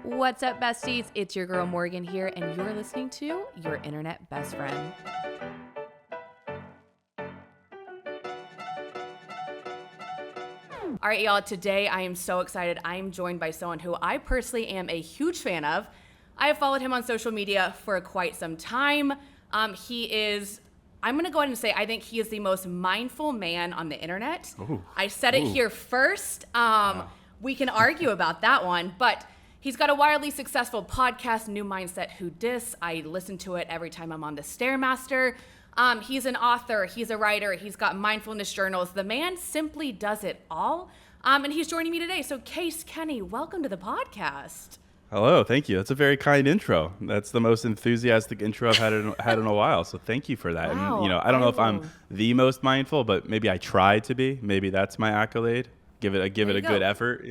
What's up, besties? It's your girl Morgan here, and you're listening to Your Internet Best Friend. All right, y'all, today I am so excited. I am joined by someone who I personally am a huge fan of. I have followed him on social media for quite some time. He is, I'm gonna go ahead and say, I think he is the most mindful man on the internet. Ooh. I said it here first. We can argue about that one, but he's got a wildly successful podcast, New Mindset Who Dis. I listen to it every time I'm on the Stairmaster. He's an author, he's a writer, he's got mindfulness journals. The man simply does it all. And he's joining me today. So Case Kenny, welcome to the podcast. Hello, thank you. That's a very kind intro. That's the most enthusiastic intro I've had in a while. So thank you for that. Wow, And I don't know if I'm the most mindful, but maybe I try to be. Maybe that's my accolade. Give it a good effort.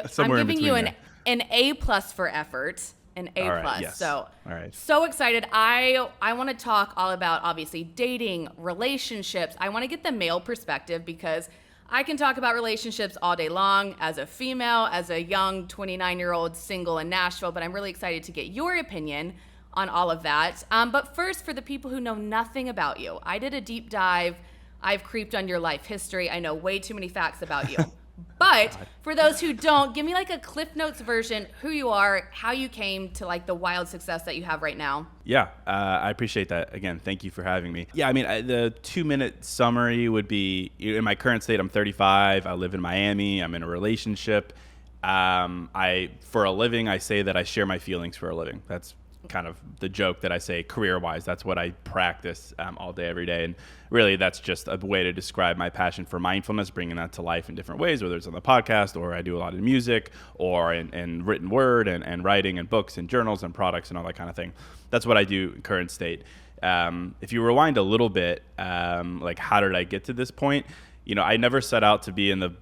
Somewhere I'm giving in you between an A+ for effort. An A+. All right, yes. So, all right. So excited. I want to talk all about, obviously, dating, relationships. I want to get the male perspective because I can talk about relationships all day long as a female, as a young 29-year-old single in Nashville, but I'm really excited to get your opinion on all of that. But first, for the people who know nothing about you, I did a deep dive. I've creeped on your life history. I know way too many facts about you. But for those who don't, give me like a Cliff Notes version, who you are, how you came to like the wild success that you have right now. Yeah, I appreciate that. Again, thank you for having me. Yeah, I mean, the 2-minute summary would be, in my current state, I'm 35. I live in Miami. I'm in a relationship. For a living, I say that I share my feelings for a living. That's kind of the joke that I say career-wise. That's what I practice all day, every day. And really, that's just a way to describe my passion for mindfulness, bringing that to life in different ways, whether it's on the podcast or I do a lot of music or in written word and writing and books and journals and products and all that kind of thing. That's what I do in current state. If you rewind a little bit, like how did I get to this point? I never set out to be in the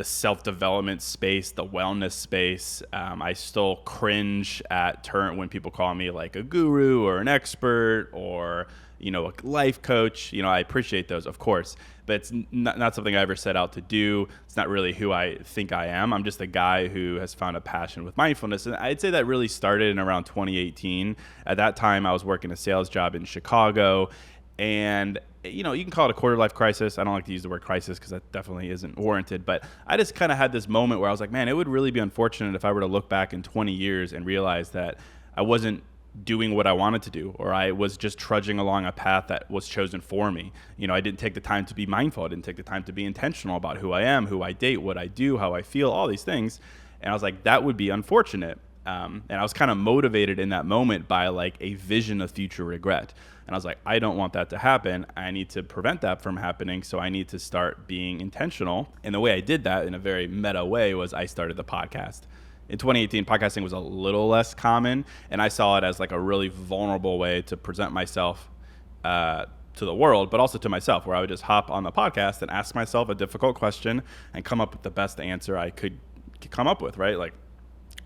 self-development space, the wellness space. I still cringe at when people call me like a guru or an expert or, a life coach. I appreciate those, of course, but it's not something I ever set out to do. It's not really who I think I am. I'm just a guy who has found a passion with mindfulness. And I'd say that really started in around 2018. At that time, I was working a sales job in Chicago. And, you can call it a quarter-life crisis. I don't like to use the word crisis because that definitely isn't warranted. But I just kind of had this moment where I was like, man, it would really be unfortunate if I were to look back in 20 years and realize that I wasn't doing what I wanted to do, or I was just trudging along a path that was chosen for me. I didn't take the time to be mindful. I didn't take the time to be intentional about who I am, who I date, what I do, how I feel, all these things. And I was like, that would be unfortunate. And I was kind of motivated in that moment by like a vision of future regret. And I was like, I don't want that to happen. I need to prevent that from happening. So I need to start being intentional. And the way I did that in a very meta way was I started the podcast. In 2018, podcasting was a little less common. And I saw it as like a really vulnerable way to present myself to the world, but also to myself, where I would just hop on the podcast and ask myself a difficult question and come up with the best answer I could come up with, right? Like,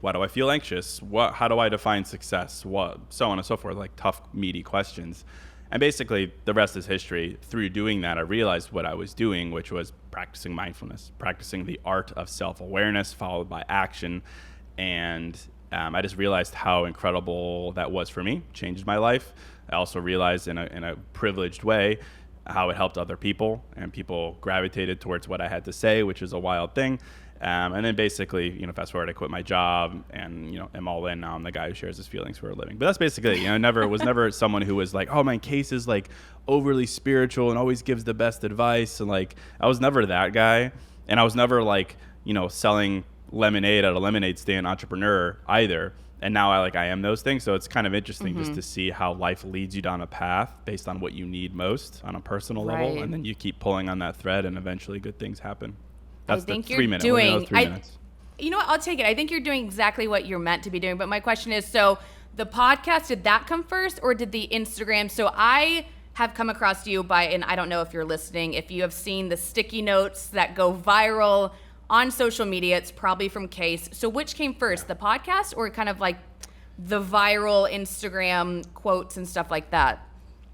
why do I feel anxious? How do I define success? So on and so forth, like tough, meaty questions. And basically, the rest is history. Through doing that, I realized what I was doing, which was practicing mindfulness, practicing the art of self-awareness followed by action. And I just realized how incredible that was for me, changed my life. I also realized in a privileged way how it helped other people, and people gravitated towards what I had to say, which is a wild thing. And then basically, fast forward, I quit my job and, am all in. Now I'm the guy who shares his feelings for a living. But that's basically it. Was never someone who was like, oh, my Case is like overly spiritual and always gives the best advice. And like, I was never that guy. And I was never like, selling lemonade at a lemonade stand entrepreneur either. And now I am those things. So it's kind of interesting just to see how life leads you down a path based on what you need most on a personal level. And then you keep pulling on that thread and eventually good things happen. That's the 3 minutes. You know what? I'll take it. I think you're doing exactly what you're meant to be doing. But my question is, so the podcast, did that come first or did the Instagram? So I have come across you and I don't know if you're listening, if you have seen the sticky notes that go viral on social media, it's probably from Case. So which came first, the podcast or kind of like the viral Instagram quotes and stuff like that?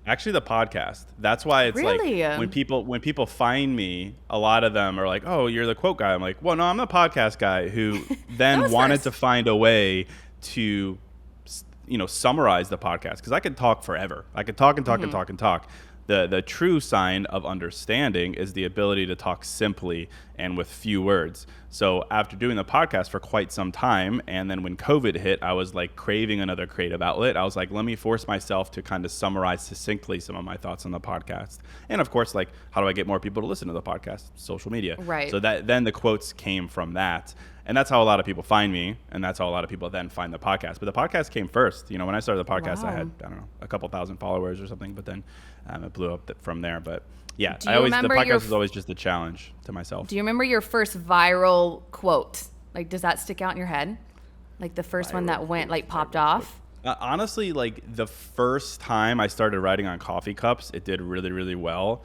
Actually, the podcast. That's why it's like Really? when people find me, a lot of them are like, "Oh, you're the quote guy." I'm like, "Well, no, I'm the podcast guy who That then was wanted to first. find a way to, summarize the podcast because I could talk forever. I could talk and talk and talk and talk. The true sign of understanding is the ability to talk simply and with few words. So after doing the podcast for quite some time, and then when COVID hit, I was like craving another creative outlet. I was like, let me force myself to kind of summarize succinctly some of my thoughts on the podcast. And of course, like, how do I get more people to listen to the podcast? Social media. Right. So that then the quotes came from that. And that's how a lot of people find me, and that's how a lot of people then find the podcast. But the podcast came first. When I started the podcast, I Wow. had, I don't know, a couple thousand followers or something, but then it blew up from there. But yeah, Do you the remember your podcast was always just a challenge to myself. Do you remember your first viral quote? Like, does that stick out in your head? Like the first one that went, like, popped off? Honestly, like the first time I started writing on coffee cups, it did really, really well.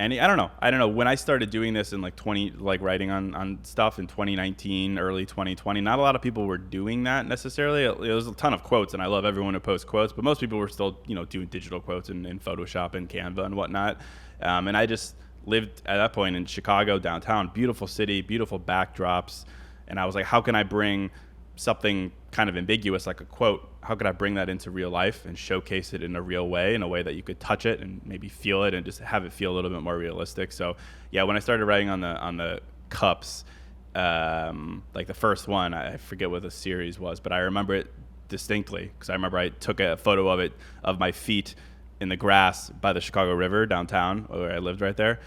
And I don't know. When I started doing this in like writing on stuff in 2019, early 2020, not a lot of people were doing that necessarily. It was a ton of quotes, and I love everyone who posts quotes, but most people were still, doing digital quotes in Photoshop and Canva and whatnot. And I just lived at that point in Chicago downtown, beautiful city, beautiful backdrops. And I was like, how can I bring something kind of ambiguous like a quote, how could I bring that into real life and showcase it in a real way, in a way that you could touch it and maybe feel it and just have it feel a little bit more realistic. So yeah, when I started writing on the cups, like the first one, I forget what the series was, but I remember it distinctly because I remember I took a photo of my feet in the grass by the Chicago River downtown where I lived right there.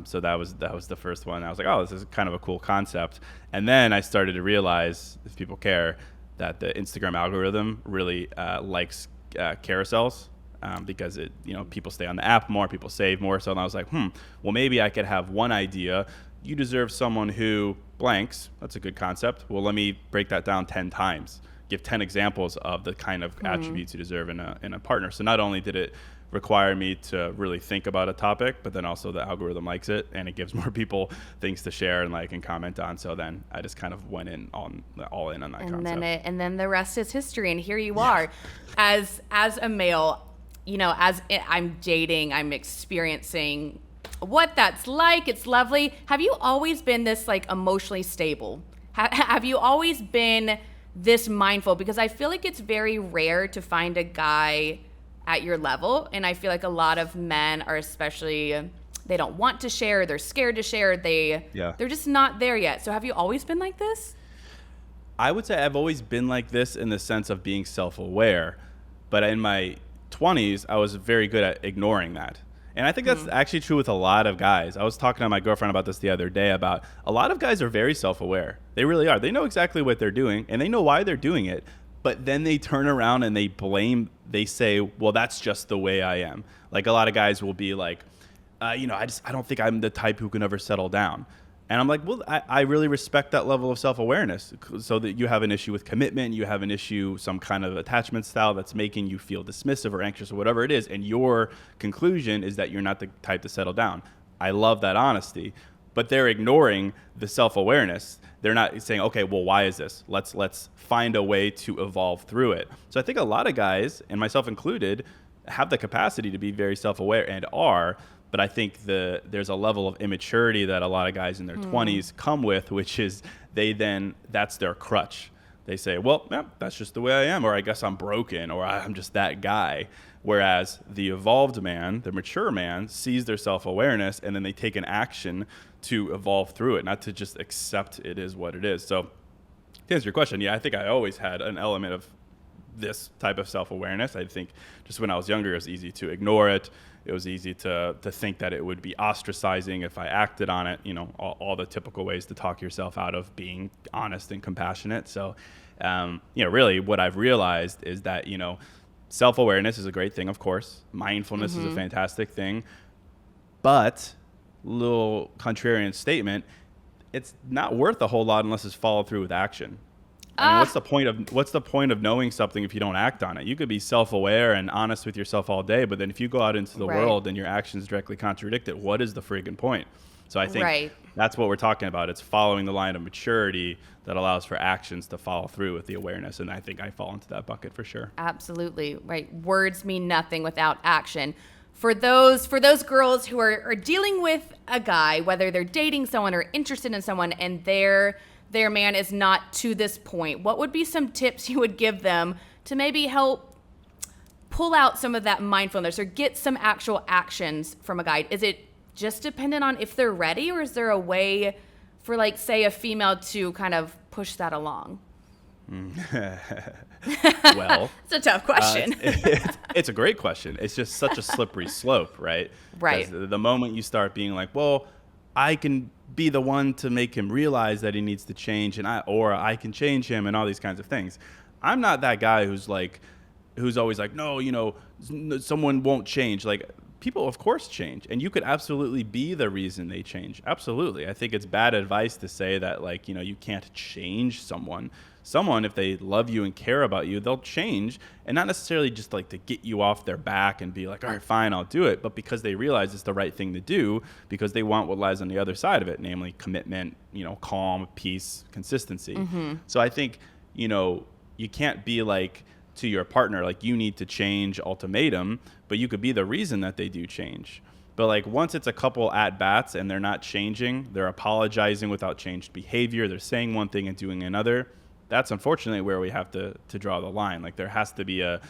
So that was the first one. I was like, oh, this is kind of a cool concept. And then I started to realize, if people care, that the Instagram algorithm really likes carousels because people stay on the app more, people save more. So I was like, well, maybe I could have one idea. You deserve someone who blanks. That's a good concept. Well, let me break that down 10 times. Give 10 examples of the kind of attributes you deserve in a partner. So not only did it require me to really think about a topic, but then also the algorithm likes it and it gives more people things to share and like and comment on. So then I just kind of went in all in on that concept. And then the rest is history. And here you are, as a male, as I'm dating, I'm experiencing what that's like. It's lovely. Have you always been this like emotionally stable? Have you always been this mindful? Because I feel like it's very rare to find a guy at your level, and I feel like a lot of men are, especially, they don't want to share, they're scared to share, they're just not there yet. So have you always been like this? I would say I've always been like this in the sense of being self-aware, but in my 20s I was very good at ignoring that. And I think that's actually true with a lot of guys. I was talking to my girlfriend about this the other day, about a lot of guys are very self-aware. They really are. They know exactly what they're doing, and they know why they're doing it. But then they turn around and they say, well, that's just the way I am. Like a lot of guys will be like, I don't think I'm the type who can ever settle down. And I'm like, well, I really respect that level of self-awareness, so that you have an issue with commitment, you have an issue, some kind of attachment style that's making you feel dismissive or anxious or whatever it is. And your conclusion is that you're not the type to settle down. I love that honesty, but they're ignoring the self-awareness. They're not saying, okay, well, why is this? Let's find a way to evolve through it. So I think a lot of guys, and myself included, have the capacity to be very self-aware and are. But I think there's a level of immaturity that a lot of guys in their 20s come with, which is that's their crutch. They say, well, yeah, that's just the way I am, or I guess I'm broken, or I'm just that guy. Whereas the evolved man, the mature man, sees their self-awareness and then they take an action to evolve through it, not to just accept it is what it is. So to answer your question, yeah, I think I always had an element of this type of self-awareness. I think just when I was younger, it was easy to ignore it. It was easy to think that it would be ostracizing if I acted on it, all the typical ways to talk yourself out of being honest and compassionate. So, really what I've realized is that, self-awareness is a great thing, of course. Mindfulness is a fantastic thing. But, little contrarian statement, it's not worth a whole lot unless it's followed through with action. I mean, what's the point of knowing something if you don't act on it? You could be self-aware and honest with yourself all day, but then if you go out into the world and your actions directly contradict it, what is the friggin' point? So I think That's what we're talking about. It's following the line of maturity that allows for actions to follow through with the awareness. And I think I fall into that bucket for sure. Absolutely. Right. Words mean nothing without action. For those girls who are dealing with a guy, whether they're dating someone or interested in someone, and their man is not to this point, what would be some tips you would give them to maybe help pull out some of that mindfulness or get some actual actions from a guy? Is it just dependent on if they're ready, or is there a way for, like, say, a female to kind of push that along? Well, it's a tough question. It's a great question. It's just such a slippery slope, right? Right. The moment you start being like, well, I can be the one to make him realize that he needs to change, or I can change him, and all these kinds of things. I'm not that guy who's always like, no, someone won't change. Like, people, of course, change, and you could absolutely be the reason they change. Absolutely. I think it's bad advice to say that, like, you can't change someone. Someone, if they love you and care about you, they'll change, and not necessarily just like to get you off their back and be like, all right, fine, I'll do it, but because they realize it's the right thing to do, because they want what lies on the other side of it, namely commitment, calm, peace, consistency. Mm-hmm. So I think, you can't be like to your partner, like, you need to change ultimatum, but you could be the reason that they do change. But like, once it's a couple at bats and they're not changing, they're apologizing without changed behavior, they're saying one thing and doing another, that's unfortunately where we have to draw the line. Like, there has to be a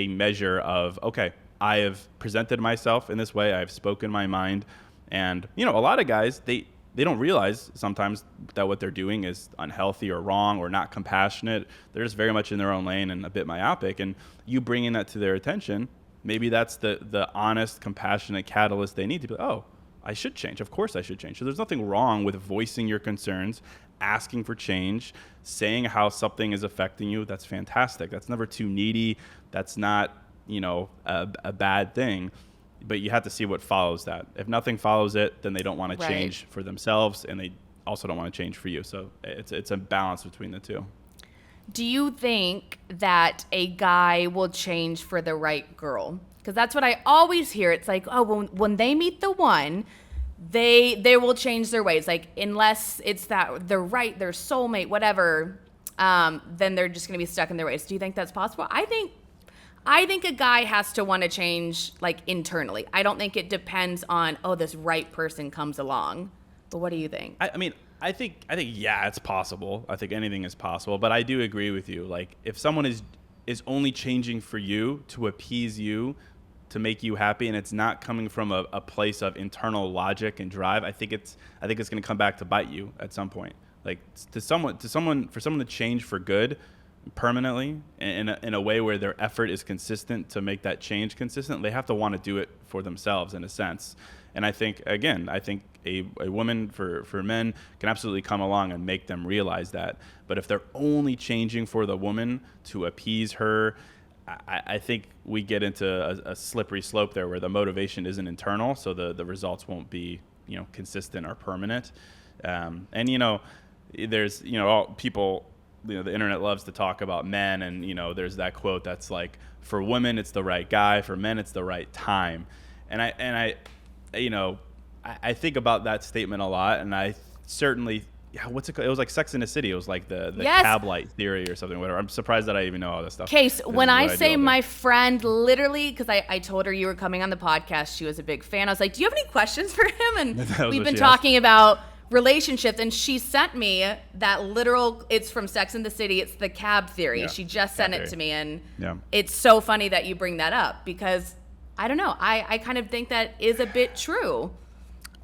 measure of, okay, I have presented myself in this way, I've spoken my mind. And, a lot of guys, they don't realize sometimes that what they're doing is unhealthy or wrong or not compassionate. They're just very much in their own lane and a bit myopic. And you bringing that to their attention, maybe that's the honest, compassionate catalyst they need to be like, oh, I should change. Of course I should change. So there's nothing wrong with voicing your concerns, asking for change, saying how something is affecting you. That's fantastic. That's never too needy. That's not, a bad thing. But you have to see what follows that. If nothing follows it, then they don't want to change for themselves, and they also don't want to change for you. So it's a balance between the two. Do you think that a guy will change for the right girl? Because that's what I always hear. It's like, oh, when they meet the one, they will change their ways. Like, unless it's that they're right, their soulmate, whatever, then they're just going to be stuck in their ways. Do you think that's possible? I think a guy has to want to change, like, internally. I don't think it depends on, this right person comes along. But what do you think? I think yeah, it's possible. I think anything is possible. But I do agree with you. Like, if someone is only changing for you to appease you, to make you happy, and it's not coming from a place of internal logic and drive, I think it's going to come back to bite you at some point. Like, for someone to change for good permanently in a way where their effort is consistent to make that change consistent, they have to want to do it for themselves in a sense. And I think a woman for men can absolutely come along and make them realize that. But if they're only changing for the woman to appease her, I think we get into a slippery slope there where the motivation isn't internal, so the results won't be consistent or permanent. And there's all people. The internet loves to talk about men, and there's that quote that's like, for women it's the right guy, for men it's the right time. And I think about that statement a lot, and I certainly, what's it called? It was like Sex in the City. It was like the cab light theory or something, whatever. I'm surprised that I even know all this stuff. Case, when I say my friend, literally, because I told her you were coming on the podcast, she was a big fan. I was like, do you have any questions for him? And we've been talking about relationships, and she sent me that literal, it's from Sex and the City, it's the cab theory. Yeah, she just sent it to me, and it's so funny that you bring that up, because I don't know, I kind of think that is a bit true.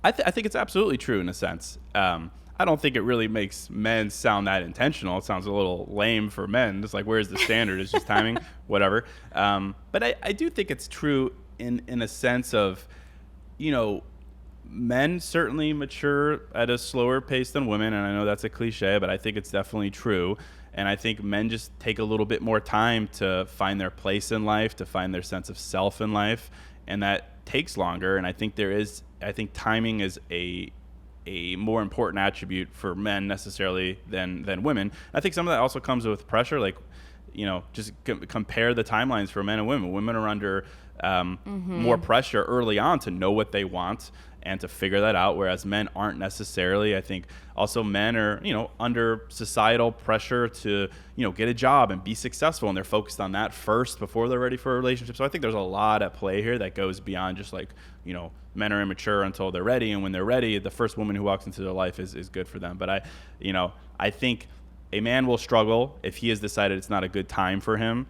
I think it's absolutely true in a sense. I don't think it really makes men sound that intentional. It sounds a little lame for men. It's like, where's the standard? It's just timing, whatever. But I do think it's true in a sense of, men certainly mature at a slower pace than women, and I know that's a cliche, but I think it's definitely true. And I think men just take a little bit more time to find their place in life, to find their sense of self in life, and that takes longer. And I think timing is a more important attribute for men necessarily than women. I think some of that also comes with pressure, like, just compare the timelines for men and women. Women are under more pressure early on to know what they want and to figure that out, whereas men aren't necessarily. I think also men are, under societal pressure to, get a job and be successful, and they're focused on that first before they're ready for a relationship. So I think there's a lot at play here that goes beyond just like, men are immature until they're ready, and when they're ready, the first woman who walks into their life is good for them. But I think a man will struggle if he has decided it's not a good time for him.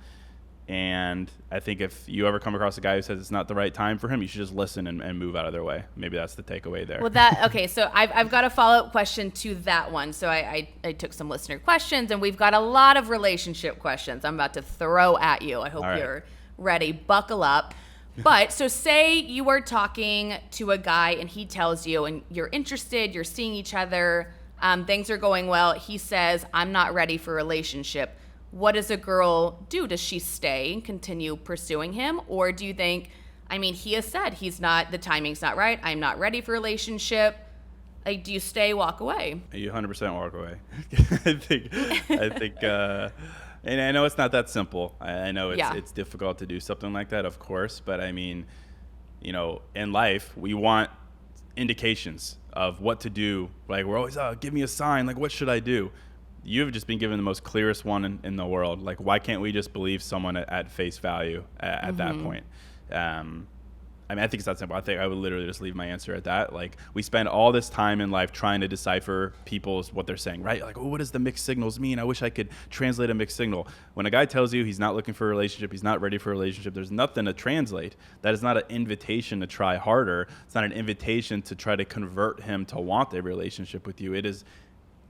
And I think if you ever come across a guy who says it's not the right time for him, you should just listen and move out of their way. Maybe that's the takeaway there. Well, okay, so I've got a follow-up question to that one. So I took some listener questions, and we've got a lot of relationship questions I'm about to throw at you. I hope you're ready. Buckle up. But so say you are talking to a guy and he tells you, and you're interested, you're seeing each other, things are going well. He says, I'm not ready for a relationship. What does a girl do? Does she stay and continue pursuing him? Or do you think, he has said the timing's not right. I'm not ready for a relationship. Like, do you stay, walk away? You 100% walk away. I think, and I know it's not that simple. I know it's difficult to do something like that, of course. But in life, we want indications of what to do. Like, we're always, give me a sign. Like, what should I do? You've just been given the most clearest one in the world. Like, why can't we just believe someone at face value at that point? I think it's that simple. I think I would literally just leave my answer at that. Like, we spend all this time in life trying to decipher what they're saying, right? Like, what does the mixed signals mean? I wish I could translate a mixed signal. When a guy tells you he's not looking for a relationship, he's not ready for a relationship, there's nothing to translate. That is not an invitation to try harder. It's not an invitation to try to convert him to want a relationship with you. It is,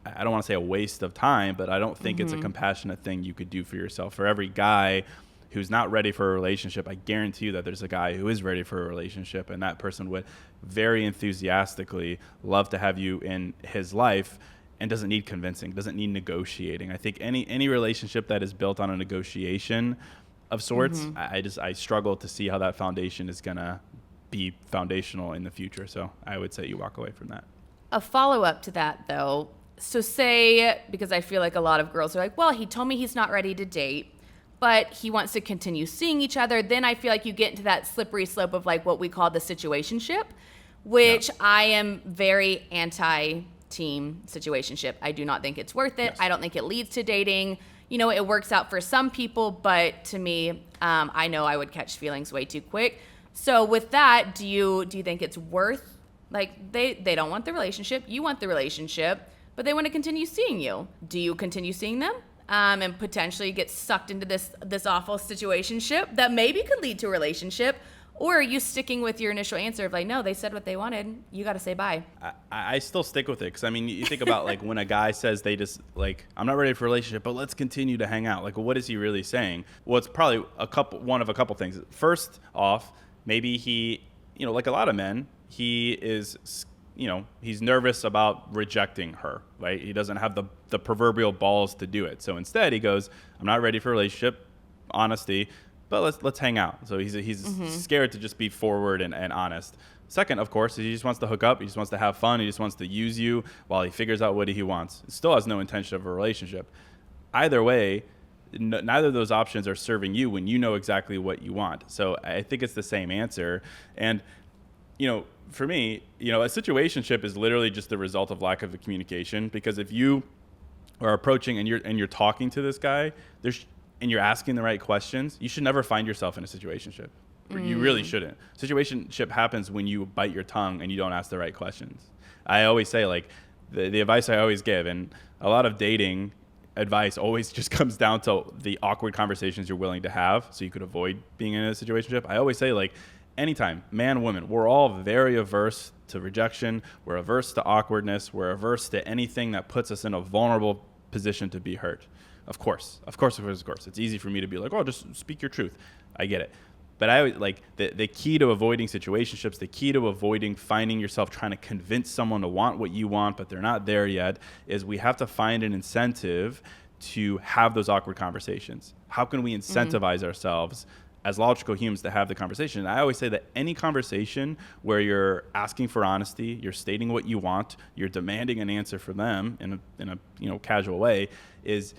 I don't want to say a waste of time, but I don't think it's a compassionate thing you could do for yourself. For every guy who's not ready for a relationship, I guarantee you that there's a guy who is ready for a relationship, and that person would very enthusiastically love to have you in his life and doesn't need convincing, doesn't need negotiating. I think any relationship that is built on a negotiation of sorts, I struggle to see how that foundation is going to be foundational in the future. So I would say you walk away from that. A follow-up to that, though. So say, because I feel like a lot of girls are like, well, he told me he's not ready to date, but he wants to continue seeing each other. Then I feel like you get into that slippery slope of like what we call the situationship, which I am very anti-team situationship. I do not think it's worth it. Yes. I don't think it leads to dating. It works out for some people, but to me, I know I would catch feelings way too quick. So with that, do you think it's worth, like, they don't want the relationship, you want the relationship, but they want to continue seeing you. Do you continue seeing them and potentially get sucked into this awful situationship that maybe could lead to a relationship? Or are you sticking with your initial answer of like, no, they said what they wanted, you got to say bye? I still stick with it because, you think about like when a guy says they just like, I'm not ready for a relationship, but let's continue to hang out. Like, what is he really saying? Well, it's probably one of a couple things. First off, maybe he, like a lot of men, he is, he's nervous about rejecting her, right? He doesn't have the proverbial balls to do it. So instead he goes, I'm not ready for a relationship, honesty, but let's hang out. So he's scared to just be forward and honest. Second, of course, he just wants to hook up. He just wants to have fun. He just wants to use you while he figures out what he wants. He still has no intention of a relationship. Either way, neither of those options are serving you when you know exactly what you want. So I think it's the same answer. And, for me, a situationship is literally just the result of lack of communication. Because if you are approaching and you're talking to this guy, and you're asking the right questions, you should never find yourself in a situationship. You really shouldn't. Situationship happens when you bite your tongue and you don't ask the right questions. I always say, like, the advice I always give, and a lot of dating advice always just comes down to the awkward conversations you're willing to have so you could avoid being in a situationship. I always say, like, anytime, man, woman, we're all very averse to rejection. We're averse to awkwardness. We're averse to anything that puts us in a vulnerable position to be hurt. Of course. It's easy for me to be like, oh, just speak your truth. I get it. But I would like the key to avoiding situationships, the key to avoiding finding yourself trying to convince someone to want what you want, but they're not there yet, is we have to find an incentive to have those awkward conversations. How can we incentivize ourselves as logical humans to have the conversation? And I always say that any conversation where you're asking for honesty, you're stating what you want, you're demanding an answer from them in a casual way, is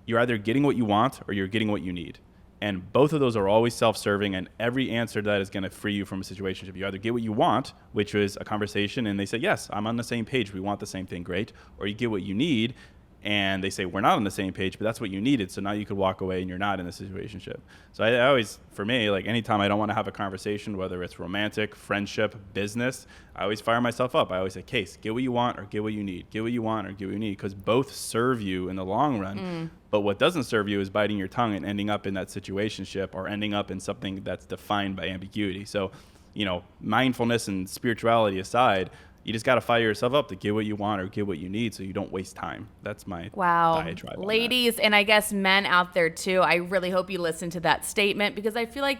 you're either getting what you want or you're getting what you need. And both of those are always self-serving, and every answer to that is going to free you from a situationship. You either get what you want, which is a conversation, and they say, yes, I'm on the same page. We want the same thing. Great. Or you get what you need, and they say, we're not on the same page, but that's what you needed. So now you could walk away and you're not in a situationship. So I always, for me, like anytime I don't want to have a conversation, whether it's romantic, friendship, business, I always fire myself up. I always say, Case, get what you want or get what you need. Get what you want or get what you need, because both serve you in the long run. But what doesn't serve you is biting your tongue and ending up in that situationship or ending up in something that's defined by ambiguity. So, mindfulness and spirituality aside, you just got to fire yourself up to get what you want or get what you need so you don't waste time. That's my diatribe on Ladies, and I guess men out there too, I really hope you listen to that statement, because I feel like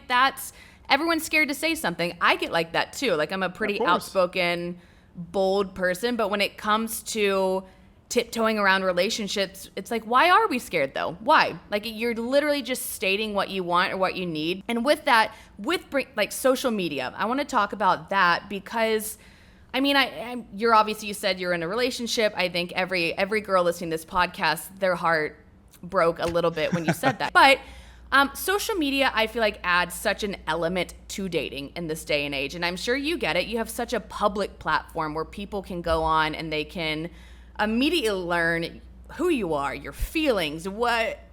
everyone's scared to say something. I get like that too. Like, I'm a pretty outspoken, bold person, but when it comes to tiptoeing around relationships, it's like, why are we scared though? Why? Like, you're literally just stating what you want or what you need. And with that, like social media, I want to talk about that because I mean, you're obviously, you said you're in a relationship. I think every girl listening to this podcast, their heart broke a little bit when you said that. But social media, I feel like, adds such an element to dating in this day and age. And I'm sure you get it. You have such a public platform where people can go on and they can immediately learn who you are, your feelings,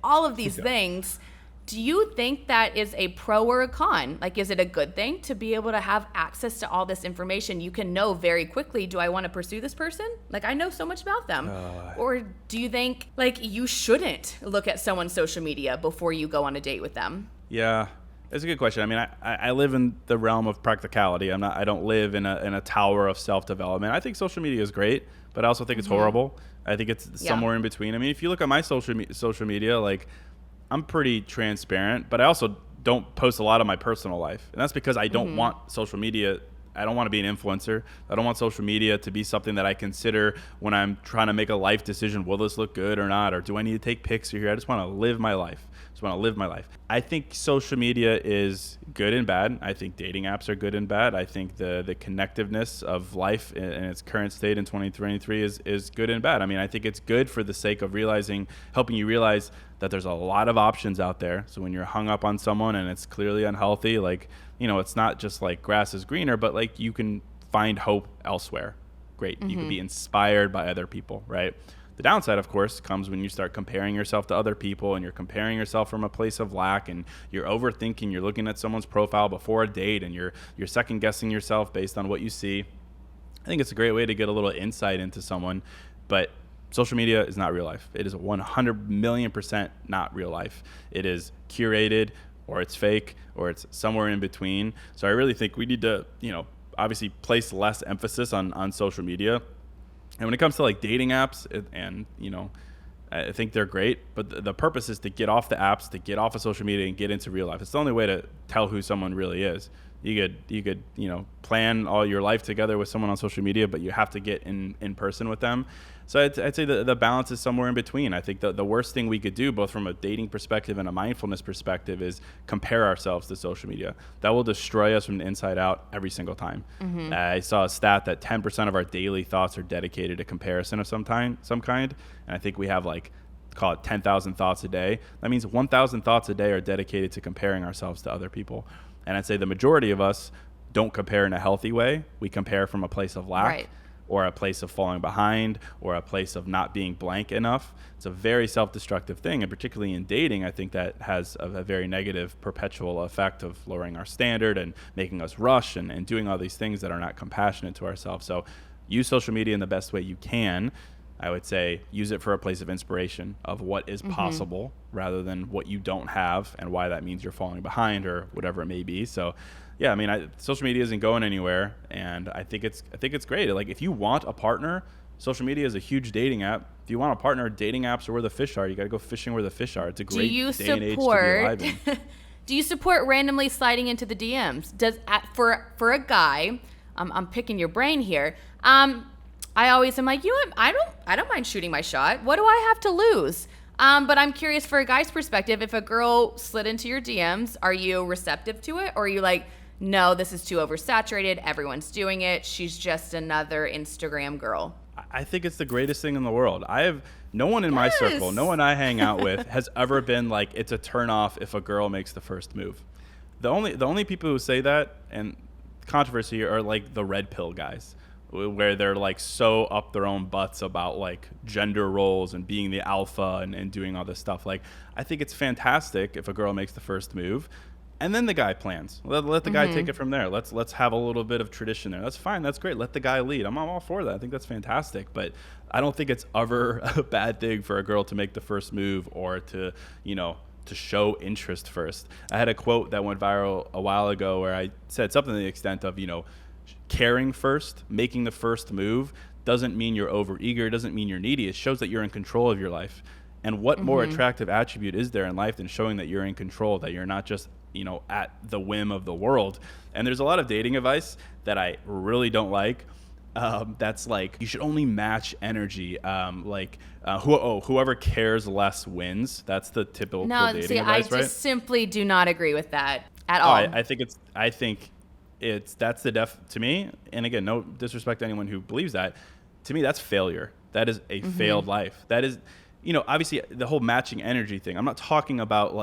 all of these things. Do you think that is a pro or a con? Like, is it a good thing to be able to have access to all this information? You can know very quickly, do I want to pursue this person? Like, I know so much about them. Or do you think, like, you shouldn't look at someone's social media before you go on a date with them? Yeah, it's a good question. I mean, I live in the realm of practicality. I don't live in a tower of self-development. I think social media is great, but I also think it's horrible. I think it's somewhere in between. I mean, if you look at my social media, like, I'm pretty transparent, but I also don't post a lot of my personal life. And that's because I don't want social media. I don't want to be an influencer. I don't want social media to be something that I consider when I'm trying to make a life decision. Will this look good or not? Or do I need to take pics here? I just want to live my life. I think social media is good and bad. I think dating apps are good and bad. I think the connectiveness of life in its current state in 2023 is good and bad. I mean, I think it's good for the sake of helping you realize that there's a lot of options out there. So when you're hung up on someone and it's clearly unhealthy, like, it's not just like grass is greener, but like you can find hope elsewhere. Great. You can be inspired by other people, right? The downside, of course, comes when you start comparing yourself to other people and you're comparing yourself from a place of lack and you're overthinking. You're looking at someone's profile before a date and you're second guessing yourself based on what you see. I think it's a great way to get a little insight into someone, but social media is not real life. It is 100,000,000% not real life. It is curated, or it's fake, or it's somewhere in between. So I really think we need to, obviously place less emphasis on social media. And when it comes to like dating apps, I think they're great, but the purpose is to get off the apps, to get off of social media and get into real life. It's the only way to tell who someone really is. You could plan all your life together with someone on social media, but you have to get in person with them. So I'd say the balance is somewhere in between. I think the worst thing we could do, both from a dating perspective and a mindfulness perspective, is compare ourselves to social media. That will destroy us from the inside out every single time. I saw a stat that 10% of our daily thoughts are dedicated to comparison of some kind. And I think we have call it 10,000 thoughts a day. That means 1,000 thoughts a day are dedicated to comparing ourselves to other people. And I'd say the majority of us don't compare in a healthy way. We compare from a place of lack, or a place of falling behind, or a place of not being blank enough. It's a very self-destructive thing. And particularly in dating, I think that has a very negative perpetual effect of lowering our standard and making us rush and doing all these things that are not compassionate to ourselves. So use social media in the best way you can. I would say use it for a place of inspiration of what is possible rather than what you don't have and why that means you're falling behind or whatever it may be. So yeah, I mean, social media isn't going anywhere, and I think it's great. Like, if you want a partner, social media is a huge dating app. If you want a partner, dating apps are where the fish are. You got to go fishing where the fish are. It's a great day and age to be alive in. Do you support randomly sliding into the DMs? For a guy, I'm picking your brain here. I always am like, I don't mind shooting my shot. What do I have to lose? But I'm curious, for a guy's perspective, if a girl slid into your DMs, are you receptive to it, or are you like, no, this is too oversaturated, everyone's doing it, she's just another Instagram girl? I think it's the greatest thing in the world. I have No one in my circle, no Yes. one I hang out with has ever been like, it's a turn off if a girl makes the first move. The only people who say that, and controversy, are like the red pill guys, where they're like so up their own butts about like gender roles and being the alpha and doing all this stuff. Like, I think it's fantastic if a girl makes the first move, and then the guy plans. Let the guy take it from there. Let's have a little bit of tradition there. That's fine. That's great. Let the guy lead. I'm all for that. I think that's fantastic. But I don't think it's ever a bad thing for a girl to make the first move, or to, to show interest first. I had a quote that went viral a while ago where I said something to the extent of, caring first, making the first move doesn't mean you're overeager, doesn't mean you're needy. It shows that you're in control of your life. And what more attractive attribute is there in life than showing that you're in control, that you're not just, at the whim of the world? And there's a lot of dating advice that I really don't like. That's like, you should only match energy. Whoever cares less wins. That's the typical dating advice, right? I just simply do not agree with that at all. I think that's to me. And again, no disrespect to anyone who believes that. To me, that's failure. That is a failed life. That is, obviously the whole matching energy thing. I'm not talking about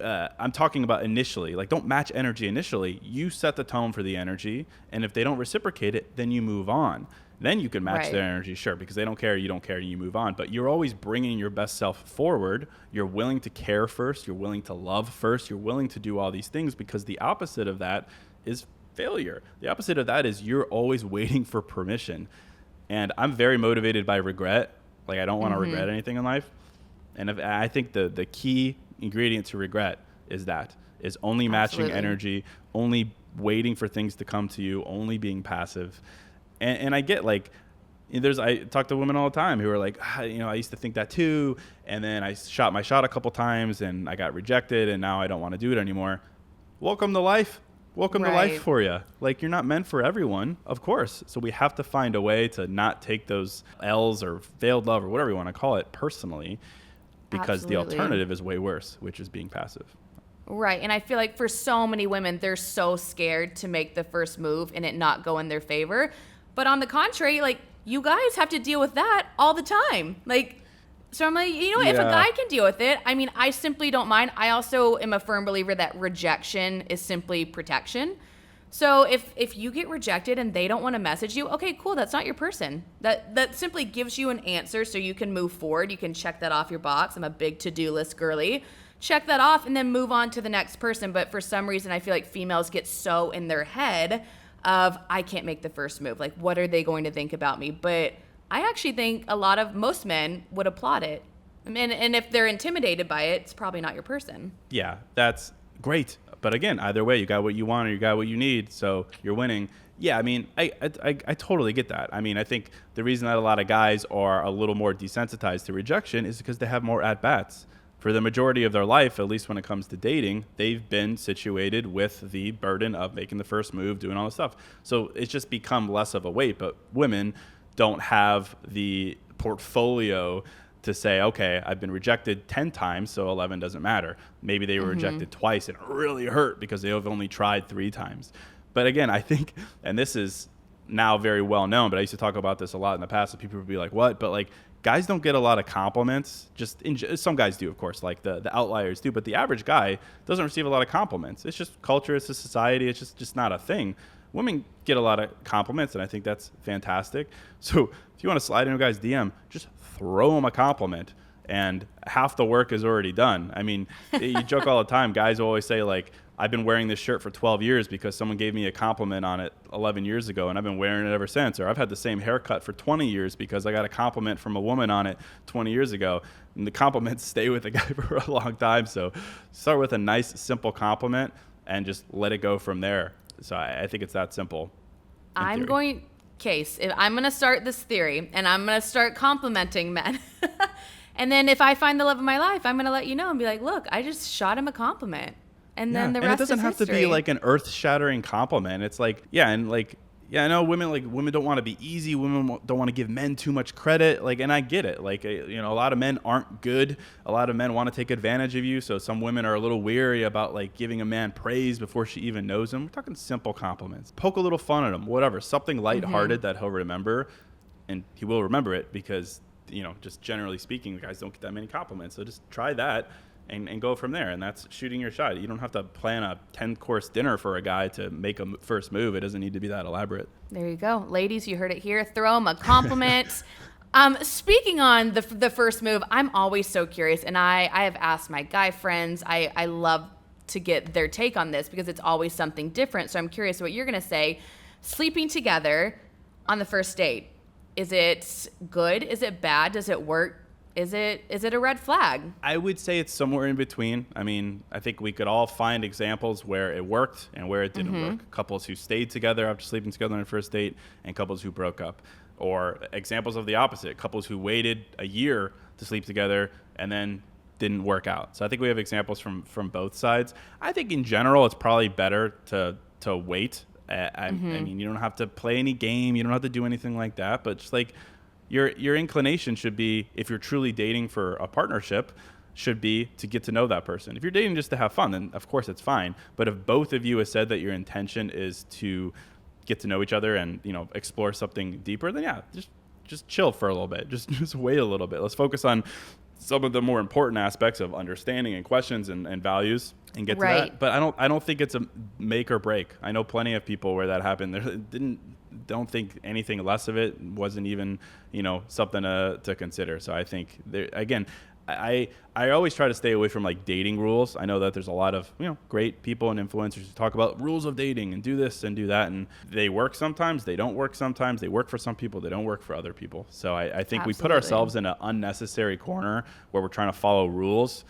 I'm talking about initially. Like, don't match energy initially. You set the tone for the energy, and if they don't reciprocate it, then you move on. Then you can match their energy, sure, because they don't care, you don't care, and you move on. But you're always bringing your best self forward. You're willing to care first. You're willing to love first. You're willing to do all these things, because the opposite of that is failure. The opposite of that is you're always waiting for permission. And I'm very motivated by regret. Like, I don't want to regret anything in life. And I think the key ingredient to regret is only matching energy, only waiting for things to come to you, only being passive. And I get, like, I talk to women all the time who are like, I used to think that too, and then I shot my shot a couple times and I got rejected, and now I don't want to do it anymore. Welcome to life. Welcome to life for you. Like, you're not meant for everyone, of course. So we have to find a way to not take those L's or failed love or whatever you want to call it personally, because the alternative is way worse, which is being passive. Right. And I feel like for so many women, they're so scared to make the first move and it not go in their favor. But on the contrary, like, you guys have to deal with that all the time. Like, so I'm like, if a guy can deal with it, I mean, I simply don't mind. I also am a firm believer that rejection is simply protection. So if you get rejected and they don't want to message you, okay, cool, that's not your person. That simply gives you an answer so you can move forward. You can check that off your box. I'm a big to-do list girly. Check that off and then move on to the next person. But for some reason, I feel like females get so in their head of, I can't make the first move. Like, what are they going to think about me? But I actually think most men would applaud it. And if they're intimidated by it, it's probably not your person. Yeah, that's great. But again, either way, you got what you want or you got what you need, so you're winning. Yeah, I mean, I totally get that. I mean, I think the reason that a lot of guys are a little more desensitized to rejection is because they have more at-bats. For the majority of their life, at least when it comes to dating, they've been situated with the burden of making the first move, doing all this stuff. So it's just become less of a weight. But women don't have the portfolio to say, okay, I've been rejected 10 times, so 11 doesn't matter. Maybe they were rejected twice and it really hurt because they have only tried 3 times. But again, I think, and this is now very well known, but I used to talk about this a lot in the past, and people would be like, what? But like, guys don't get a lot of compliments. Some guys do, of course, like the outliers do, but the average guy doesn't receive a lot of compliments. It's just culture, it's just society, it's just not a thing. Women get a lot of compliments, and I think that's fantastic. So if you want to slide into a guy's DM, just throw him a compliment, and half the work is already done. I mean, you joke all the time. Guys always say, like, I've been wearing this shirt for 12 years because someone gave me a compliment on it 11 years ago, and I've been wearing it ever since. Or I've had the same haircut for 20 years because I got a compliment from a woman on it 20 years ago. And the compliments stay with the guy for a long time. So start with a nice, simple compliment and just let it go from there. So I think it's that simple. I'm going to start this theory, and I'm going to start complimenting men. And then if I find the love of my life, I'm going to let you know and be like, look, I just shot him a compliment. And then the rest is history. And it doesn't have to be like an earth-shattering compliment. It's like, I know women don't want to be easy. Women don't want to give men too much credit. Like, and I get it. Like, a lot of men aren't good. A lot of men want to take advantage of you. So some women are a little weary about like giving a man praise before she even knows him. We're talking simple compliments. Poke a little fun at him, whatever. Something lighthearted that he'll remember, and he will remember it because just generally speaking, guys don't get that many compliments. So just try that and go from there. And that's shooting your shot. You don't have to plan a 10-course dinner for a guy to make a first move. It doesn't need to be that elaborate. There you go. Ladies, you heard it here. Throw him a compliment. Speaking on the first move, I'm always so curious, and I have asked my guy friends. I love to get their take on this because it's always something different. So I'm curious what you're going to say. Sleeping together on the first date, is it good? Is it bad? Does it work? Is it a red flag? I would say it's somewhere in between. I mean, I think we could all find examples where it worked and where it didn't work. Couples who stayed together after sleeping together on a first date and couples who broke up. Or examples of the opposite, couples who waited a year to sleep together and then didn't work out. So I think we have examples from both sides. I think in general, it's probably better to wait. I mean, you don't have to play any game. You don't have to do anything like that. But just like your inclination should be, if you're truly dating for a partnership, should be to get to know that person. If you're dating just to have fun, then of course it's fine. But if both of you have said that your intention is to get to know each other and explore something deeper, then yeah, just chill for a little bit. Just wait a little bit. Let's focus on some of the more important aspects of understanding and questions and values and get to that. But I don't think it's a make or break. I know plenty of people where that happened. Don't think anything less of it. Wasn't even something to consider. So I think again, I always try to stay away from like dating rules. I know that there's a lot of great people and influencers who talk about rules of dating and do this and do that, and they work sometimes, they don't work sometimes. They work for some people, they don't work for other people. So I think we put ourselves in an unnecessary corner where we're trying to follow rules.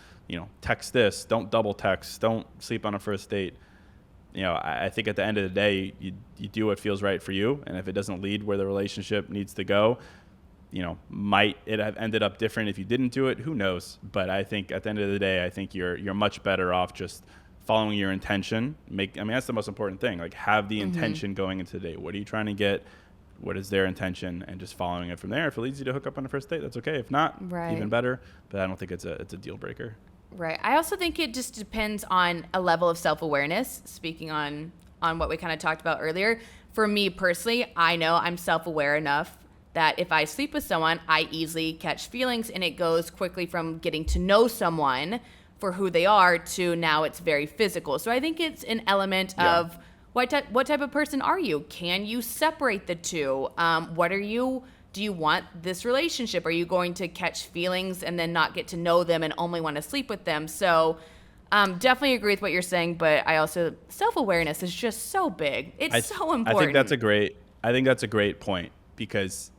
Text this, don't double text, don't sleep on a first date. I think at the end of the day, you do what feels right for you, and if it doesn't lead where the relationship needs to go, might it have ended up different if you didn't do it? Who knows? But I think at the end of the day, I think you're much better off just following your intention. That's the most important thing. Like, have the intention going into the date. What are you trying to get? What is their intention? And just following it from there. If it leads you to hook up on the first date, that's okay. If not, even better. But I don't think it's a deal breaker. Right. I also think it just depends on a level of self-awareness. Speaking on what we kind of talked about earlier. For me personally, I know I'm self-aware enough that if I sleep with someone, I easily catch feelings, and it goes quickly from getting to know someone for who they are to now it's very physical. So I think it's an element of what type of person are you? Can you separate the two? What are you? Do you want this relationship? Are you going to catch feelings and then not get to know them and only want to sleep with them? So definitely agree with what you're saying, but I also, self-awareness is just so big. It's so important. I think that's a great point, because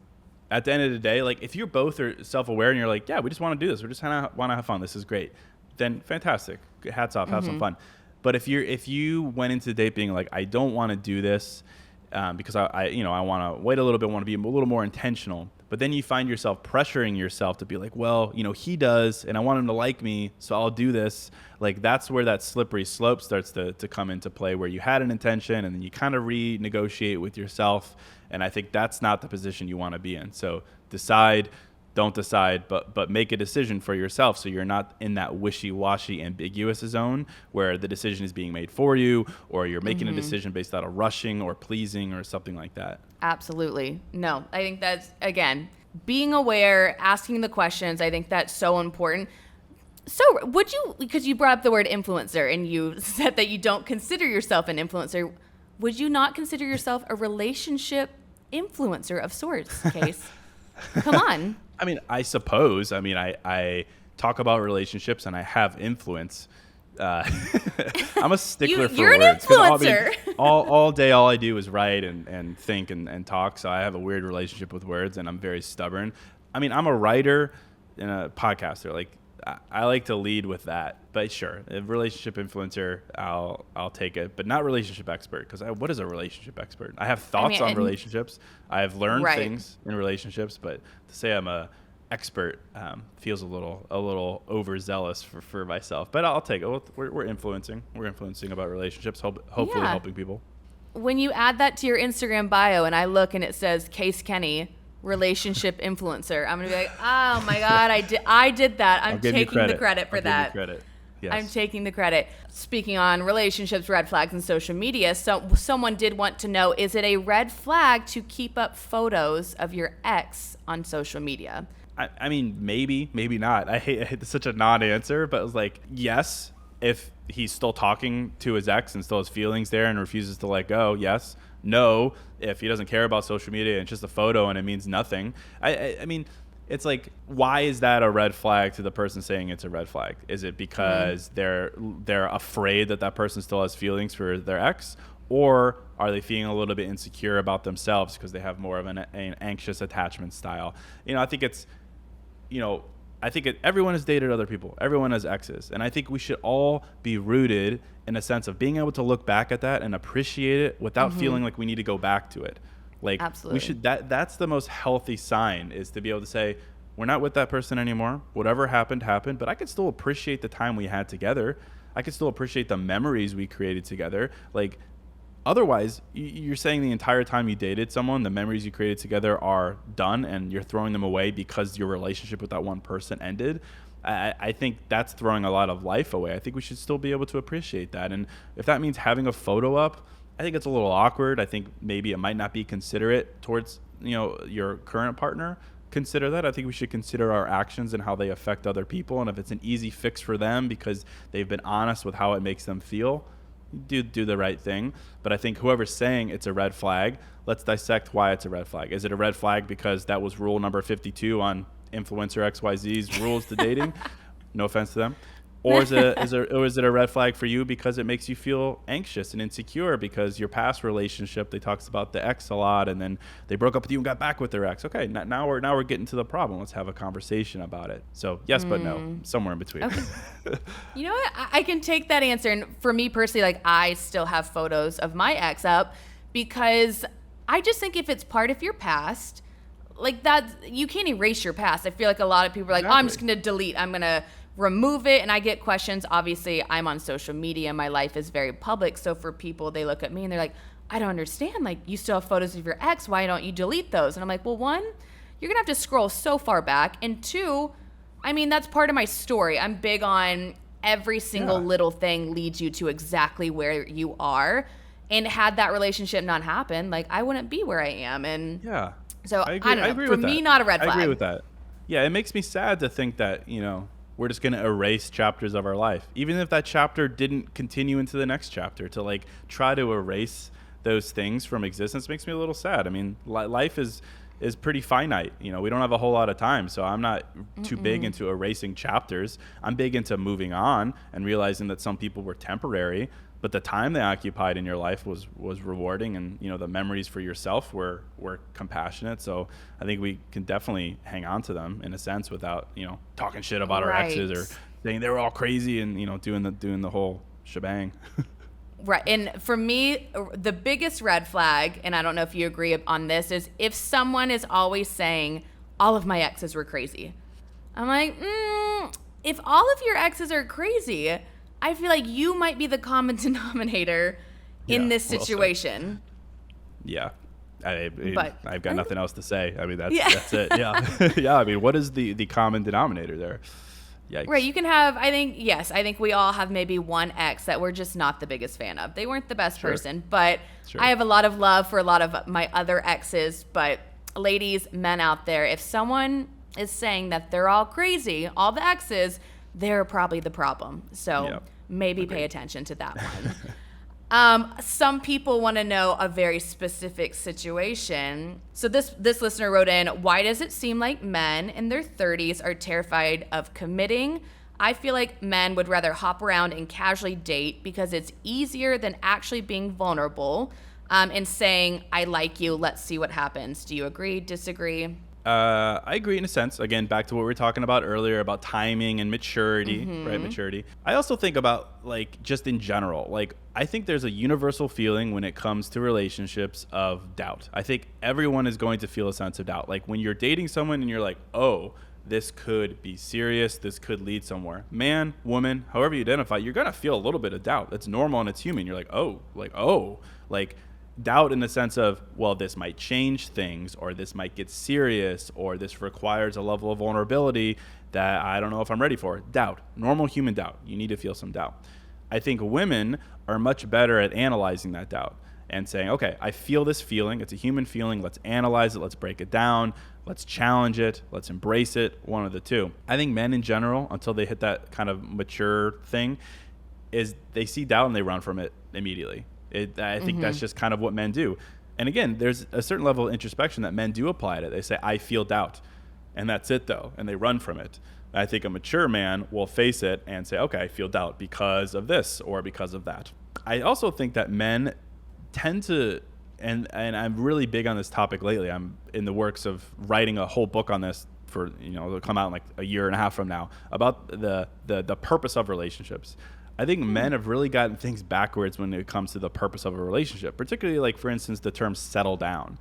at the end of the day, like, if you both are self-aware and you're like, yeah, we just want to do this, we just want to have fun, this is great, then fantastic, hats off, have some fun. But if you went into the date being like, I don't want to do this because I want to wait a little bit, want to be a little more intentional, but then you find yourself pressuring yourself to be like, well, he does, and I want him to like me, so I'll do this. Like, that's where that slippery slope starts to come into play, where you had an intention and then you kind of renegotiate with yourself. And I think that's not the position you want to be in. So don't decide, but make a decision for yourself, so you're not in that wishy-washy, ambiguous zone where the decision is being made for you, or you're making a decision based out of rushing or pleasing or something like that. Absolutely. No, I think that's, again, being aware, asking the questions, I think that's so important. So would you, because you brought up the word influencer and you said that you don't consider yourself an influencer, would you not consider yourself a relationship influencer of sorts, Case? Come on. I suppose. I talk about relationships and I have influence. I'm a stickler for you're words. You're an influencer. All day, all I do is write and think and talk. So I have a weird relationship with words, and I'm very stubborn. I'm a writer and a podcaster. Like, I like to lead with that. But sure, a relationship influencer, I'll take it, but not relationship expert. Because what is a relationship expert? I have thoughts on relationships. I have learned things in relationships, but to say I'm a expert feels a little overzealous for myself. But I'll take it. We're influencing. We're influencing about relationships. Hopefully helping people. When you add that to your Instagram bio, and I look and it says Case Kenny, relationship influencer, I'm gonna be like, oh my God, I did that. I'm taking the credit for that. Yes. I'm taking the credit. Speaking on relationships, red flags, and social media, so someone did want to know, is it a red flag to keep up photos of your ex on social media? I mean, maybe not. I hate such a non-answer, but it was like, yes, if he's still talking to his ex and still has feelings there and refuses to let go, yes. No, if he doesn't care about social media and it's just a photo and it means nothing. I mean, it's like, why is that a red flag to the person saying it's a red flag? Is it because they're afraid that person still has feelings for their ex? Or are they feeling a little bit insecure about themselves because they have more of an anxious attachment style? I think it's, everyone has dated other people. Everyone has exes. And I think we should all be rooted in a sense of being able to look back at that and appreciate it without feeling like we need to go back to it. Like, absolutely. we should, that's the most healthy sign, is to be able to say, we're not with that person anymore. Whatever happened, but I can still appreciate the time we had together. I can still appreciate the memories we created together. Like, otherwise, you're saying the entire time you dated someone, the memories you created together are done and you're throwing them away because your relationship with that one person ended. I think that's throwing a lot of life away. I think we should still be able to appreciate that. And if that means having a photo up, I think it's a little awkward. I think maybe it might not be considerate towards, your current partner. Consider that. I think we should consider our actions and how they affect other people. And if it's an easy fix for them because they've been honest with how it makes them feel, do the right thing. But I think whoever's saying it's a red flag, let's dissect why it's a red flag. Is it a red flag because that was rule number 52 on influencer XYZ's rules to dating? No offense to them. Or is it a red flag for you because it makes you feel anxious and insecure because your past relationship, they talks about the ex a lot, and then they broke up with you and got back with their ex. Okay, now we're getting to the problem. Let's have a conversation about it. So yes, but no, somewhere in between. Okay. You know what? I can take that answer. And for me personally, like, I still have photos of my ex up because I just think if it's part of your past, like, that, you can't erase your past. I feel like a lot of people are like, Exactly. I'm just going to delete. I'm going to remove it. And I get questions. Obviously, I'm on social media. My life is very public. So for people, they look at me and they're like, I don't understand. Like, you still have photos of your ex. Why don't you delete those? And I'm like, well, one, you're going to have to scroll so far back. And two, I mean, that's part of my story. I'm big on every single little thing leads you to exactly where you are. And had that relationship not happened, like, I wouldn't be where I am. And Yeah. so I agree. I don't know. agree For with me, that. not a red flag. I agree with that. Yeah, it makes me sad to think that, we're just going to erase chapters of our life. Even if that chapter didn't continue into the next chapter, to like try to erase those things from existence makes me a little sad. I mean, life is pretty finite. We don't have a whole lot of time. So I'm not too big into erasing chapters. I'm big into moving on and realizing that some people were temporary, but the time they occupied in your life was rewarding, and the memories for yourself were compassionate. So I think we can definitely hang on to them in a sense without talking shit about our exes or saying they were all crazy and doing the whole shebang. Right. And for me, the biggest red flag, and I don't know if you agree on this, is if someone is always saying all of my exes were crazy. I'm like, if all of your exes are crazy, I feel like you might be the common denominator in this situation. Yeah. But I've got nothing else to say. I mean, that's it. Yeah. Yeah. I mean, what is the common denominator there? Yikes. Right. You can have, I think we all have maybe one ex that we're just not the biggest fan of. They weren't the best person, but I have a lot of love for a lot of my other exes. But ladies, men out there, if someone is saying that they're all crazy, all the exes, they're probably the problem. So maybe pay attention to that one. Some people want to know a very specific situation. So this listener wrote in, why does it seem like men in their 30s are terrified of committing? I feel like men would rather hop around and casually date because it's easier than actually being vulnerable and saying, I like you, let's see what happens. Do you agree, disagree? I agree in a sense. Again, back to what we were talking about earlier about timing and maturity, right? Maturity. I also think about, like, just in general, like, I think there's a universal feeling when it comes to relationships of doubt. I think everyone is going to feel a sense of doubt. Like, when you're dating someone and you're like, oh, this could be serious, this could lead somewhere. Man, woman, however you identify, you're going to feel a little bit of doubt. That's normal and it's human. You're like, doubt in the sense of, well, this might change things, or this might get serious, or this requires a level of vulnerability that I don't know if I'm ready for. Doubt, normal human doubt. You need to feel some doubt. I think women are much better at analyzing that doubt and saying, okay, I feel this feeling. It's a human feeling. Let's analyze it. Let's break it down. Let's challenge it. Let's embrace it. One of the two. I think men in general, until they hit that kind of mature thing, is they see doubt and they run from it immediately. I think that's just kind of what men do. And again, there's a certain level of introspection that men do apply to it. They say, I feel doubt. And that's it, though. And they run from it. I think a mature man will face it and say, okay, I feel doubt because of this or because of that. I also think that men tend to, and I'm really big on this topic lately. I'm in the works of writing a whole book on this for, it'll come out in like a year and a half from now, about the purpose of relationships. I think men have really gotten things backwards when it comes to the purpose of a relationship, particularly like, for instance, the term settle down.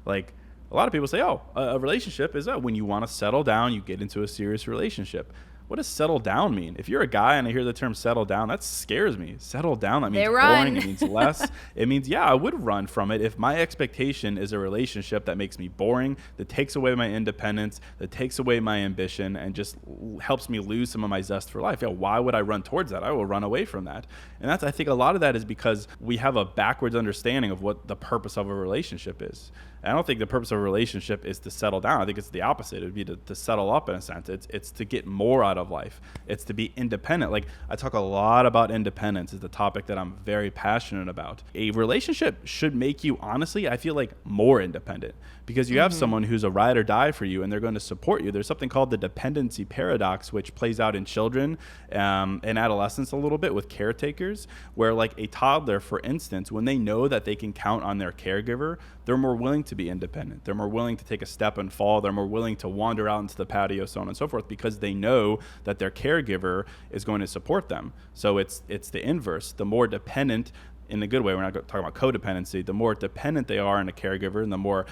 Like a lot of people say, oh, a relationship is when you want to settle down, you get into a serious relationship. What does settle down mean? If you're a guy and I hear the term settle down, that scares me. Settle down, that means boring. It means less. It means, I would run from it if my expectation is a relationship that makes me boring, that takes away my independence, that takes away my ambition, and just helps me lose some of my zest for life. Why would I run towards that? I will run away from that. And I think a lot of that is because we have a backwards understanding of what the purpose of a relationship is. And I don't think the purpose of a relationship is to settle down. I think it's the opposite. It would be to settle up in a sense. It's to get more out of life. It's to be independent. Like I talk a lot about independence. It's a topic that I'm very passionate about. A relationship should make you, honestly, I feel like more independent, because you have someone who's a ride or die for you and they're going to support you. There's something called the dependency paradox, which plays out in children and adolescents a little bit with caretakers, where like a toddler, for instance, when they know that they can count on their caregiver, they're more willing to be independent. They're more willing to take a step and fall. They're more willing to wander out into the patio, so on and so forth, because they know that their caregiver is going to support them. So it's the inverse. The more dependent, in a good way, we're not talking about codependency, the more dependent they are on a caregiver and the more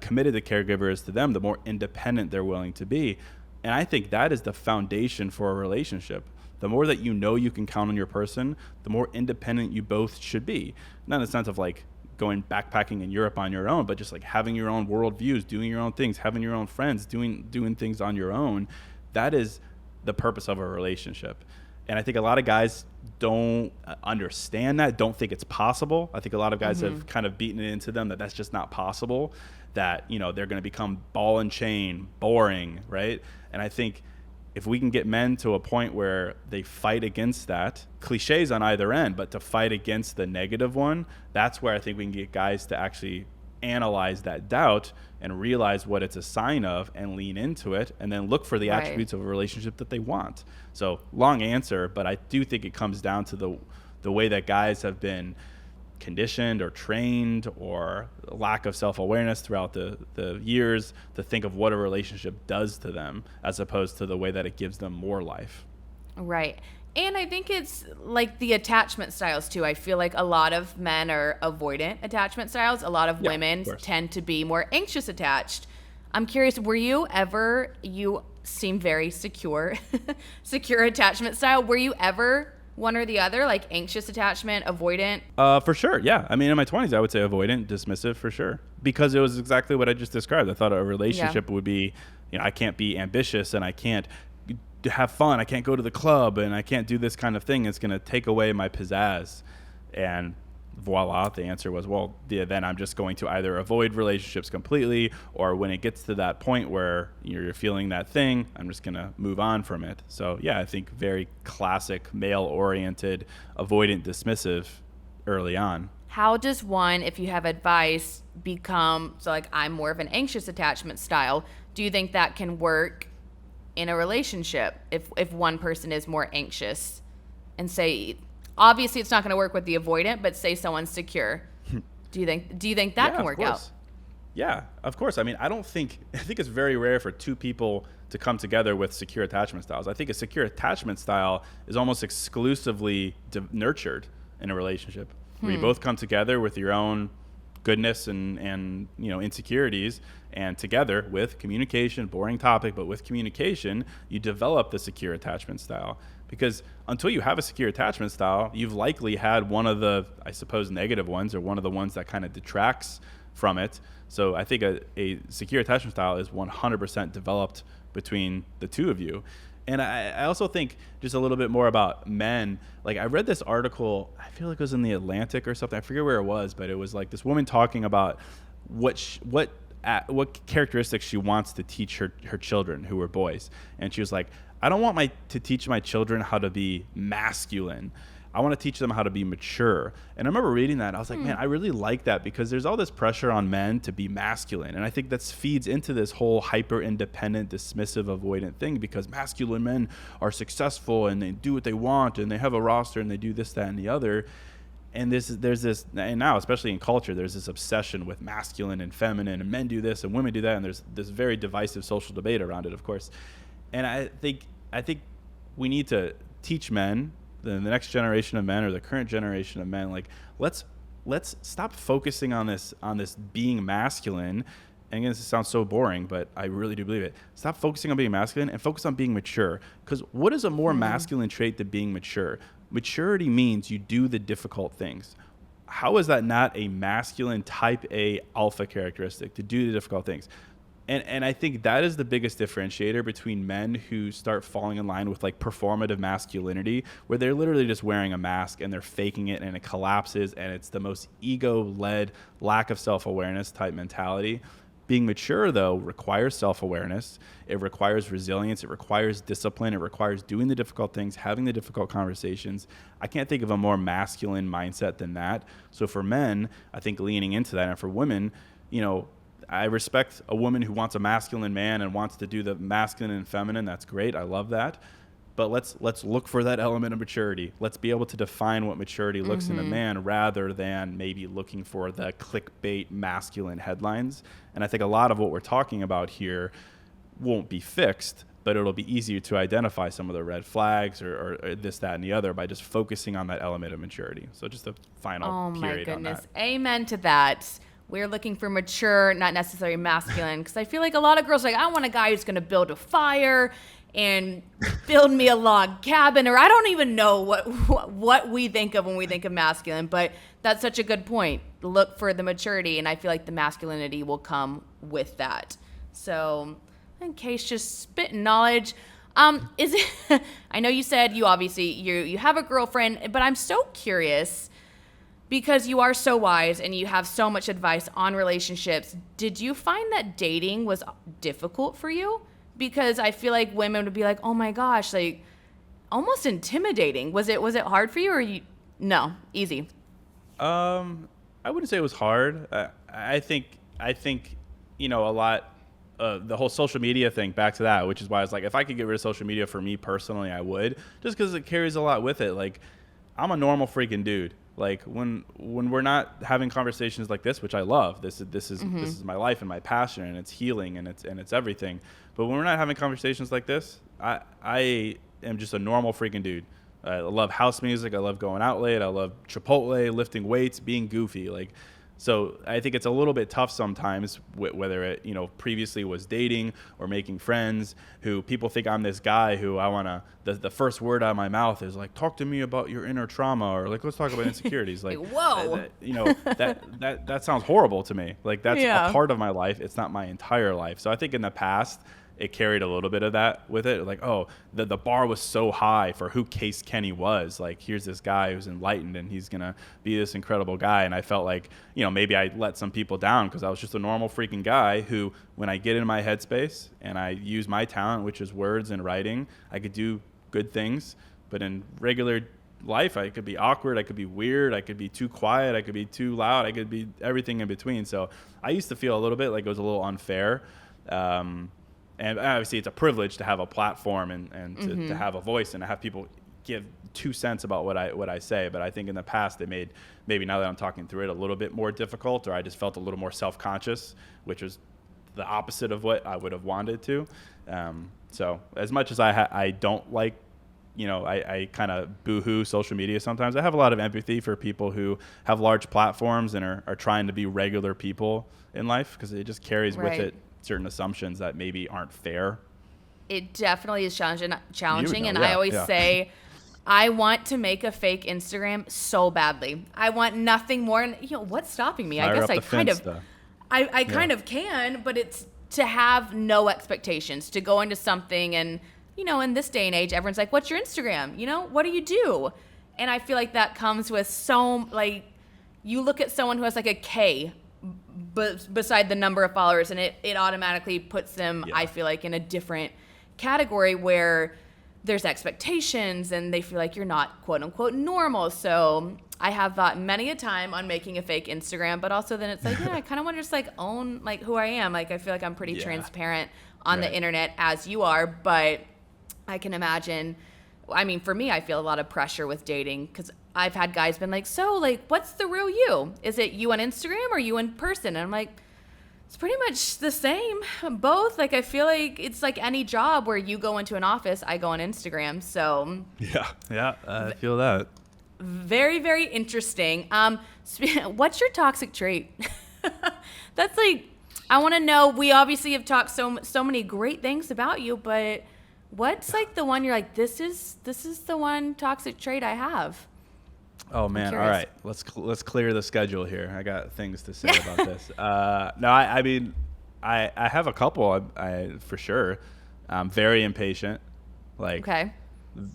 committed the caregiver is to them, the more independent they're willing to be. And I think that is the foundation for a relationship. The more that you know you can count on your person, the more independent you both should be. Not in the sense of like going backpacking in Europe on your own, but just like having your own worldviews, doing your own things, having your own friends, doing things on your own. That is the purpose of a relationship. And I think a lot of guys don't understand that, don't think it's possible. I think a lot of guys have kind of beaten it into them that that's just not possible, that, they're going to become ball and chain, boring, right? And I think if we can get men to a point where they fight against that, cliches on either end, but to fight against the negative one, that's where I think we can get guys to actually analyze that doubt and realize what it's a sign of and lean into it and then look for the attributes of a relationship that they want. So long answer, but I do think it comes down to the way that guys have been conditioned or trained, or lack of self-awareness throughout the years to think of what a relationship does to them, as opposed to the way that it gives them more life. Right. And I think it's like the attachment styles too. I feel like a lot of men are avoidant attachment styles. A lot of women tend to be more anxious attached. I'm curious, you seem very secure, secure attachment style. Were you ever one or the other, like anxious attachment, avoidant? For sure, yeah. I mean, in my 20s, I would say avoidant, dismissive for sure, because it was exactly what I just described. I thought a relationship would be, I can't be ambitious and I can't have fun. I can't go to the club and I can't do this kind of thing. It's going to take away my pizzazz. And voila, the answer was, well, then I'm just going to either avoid relationships completely, or when it gets to that point where you're feeling that thing, I'm just going to move on from it. So yeah, I think very classic male-oriented, avoidant, dismissive early on. How does one, if you have advice, become, so like I'm more of an anxious attachment style, do you think that can work in a relationship if one person is more anxious? And say, obviously it's not going to work with the avoidant, but say someone's secure. Do you think that can work out? Yeah, of course. I mean, I think it's very rare for two people to come together with secure attachment styles. I think a secure attachment style is almost exclusively nurtured in a relationship, where you both come together with your own goodness and insecurities, and together with communication, boring topic, but with communication, you develop the secure attachment style. Because until you have a secure attachment style, you've likely had one of the, I suppose, negative ones, or one of the ones that kind of detracts from it. So I think a secure attachment style is 100% developed between the two of you. And I also think just a little bit more about men. Like I read this article, I feel like it was in the Atlantic or something. I forget where it was, but it was like this woman talking about what what characteristics she wants to teach her children who were boys. And she was like, I don't want to teach my children how to be masculine. I want to teach them how to be mature. And I remember reading that. I was like, man, I really like that, because there's all this pressure on men to be masculine. And I think that feeds into this whole hyper-independent, dismissive, avoidant thing, because masculine men are successful and they do what they want and they have a roster and they do this, that, and the other. And there's this, and now, especially in culture, there's this obsession with masculine and feminine, and men do this and women do that. And there's this very divisive social debate around it, of course. And I think we need to teach men, the next generation of men or the current generation of men, like, let's stop focusing on this being masculine. And again, this sounds so boring, but I really do believe it. Stop focusing on being masculine and focus on being mature. Because what is a more masculine trait than being mature? Maturity means you do the difficult things. How is that not a masculine type A alpha characteristic, to do the difficult things? And I think that is the biggest differentiator between men who start falling in line with like performative masculinity, where they're literally just wearing a mask and they're faking it and it collapses and it's the most ego-led, lack of self-awareness type mentality. Being mature, though, requires self-awareness. It requires resilience. It requires discipline. It requires doing the difficult things, having the difficult conversations. I can't think of a more masculine mindset than that. So for men, I think leaning into that, and for women, I respect a woman who wants a masculine man and wants to do the masculine and feminine. That's great. I love that. But let's look for that element of maturity. Let's be able to define what maturity looks in a man, rather than maybe looking for the clickbait masculine headlines. And I think a lot of what we're talking about here won't be fixed, but it'll be easier to identify some of the red flags or this, that, and the other by just focusing on that element of maturity. So just a final period on that. Oh my goodness. Amen to that. We're looking for mature, not necessarily masculine, because I feel like a lot of girls are like, I want a guy who's going to build a fire and build me a log cabin, or I don't even know what we think of when we think of masculine, but that's such a good point. Look for the maturity, and I feel like the masculinity will come with that. So, in case just spitting knowledge, is it? I know you said you have a girlfriend, but I'm so curious, because you are so wise and you have so much advice on relationships. Did you find that dating was difficult for you? Because I feel like women would be like, oh my gosh, like almost intimidating. Was it hard for you, or no, easy? I wouldn't say it was hard. I think a lot, the whole social media thing, back to that, which is why I was like, if I could get rid of social media for me personally, I would, just because it carries a lot with it. Like, I'm a normal freaking dude. Like when we're not having conversations like this, which I love, this is my life and my passion, and it's healing and it's everything. But when we're not having conversations like this, I am just a normal freaking dude. I love house music. I love going out late. I love Chipotle, lifting weights, being goofy. So I think it's a little bit tough sometimes, whether it, previously was dating or making friends, who people think I'm this guy who I want to, the first word out of my mouth is like, talk to me about your inner trauma, or like, let's talk about insecurities. Like, whoa, that sounds horrible to me. Like, that's a part of my life. It's not my entire life. So I think in the past, it carried a little bit of that with it. Like, oh, the bar was so high for who Case Kenny was. Like, here's this guy who's enlightened and he's going to be this incredible guy. And I felt like, maybe I let some people down because I was just a normal freaking guy who, when I get in my headspace and I use my talent, which is words and writing, I could do good things. But in regular life, I could be awkward, I could be weird, I could be too quiet, I could be too loud, I could be everything in between. So I used to feel a little bit like it was a little unfair. And obviously, it's a privilege to have a platform and to have a voice and to have people give 2 cents about what I say. But I think in the past, it made, maybe now that I'm talking through it, a little bit more difficult, or I just felt a little more self-conscious, which was the opposite of what I would have wanted to. So as much as I don't like, I kind of boo-hoo social media sometimes, I have a lot of empathy for people who have large platforms and are trying to be regular people in life, because it just carries with it certain assumptions that maybe aren't fair. It definitely is challenging. And I always say, I want to make a fake Instagram so badly. I want nothing more. And what's stopping me? I guess I kind of can, but it's to have no expectations, to go into something. And, in this day and age, everyone's like, what's your Instagram? What do you do? And I feel like that comes with you look at someone who has like a K beside the number of followers, and it automatically puts them, Yeah. I feel like, in a different category where there's expectations and they feel like you're not quote unquote normal. So I have thought many a time on making a fake Instagram, but also then it's like, yeah, I kind of want to just like own like who I am. Like I feel like I'm pretty transparent on the internet as you are, but I can imagine, I mean, for me, I feel a lot of pressure with dating because I've had guys been like, so like, what's the real you? Is it you on Instagram or you in person? And I'm like, it's pretty much the same, both. Like, I feel like it's like any job where you go into an office, I go on Instagram. So Yeah, I feel that. very, very interesting. What's your toxic trait? That's like, I want to know. We obviously have talked so many great things about you, but what's like the one you're like, this is the one toxic trait I have? Oh man! All right, let's clear the schedule here. I got things to say about this. No, I mean, I have a couple. I for sure. I'm very impatient. Like, okay.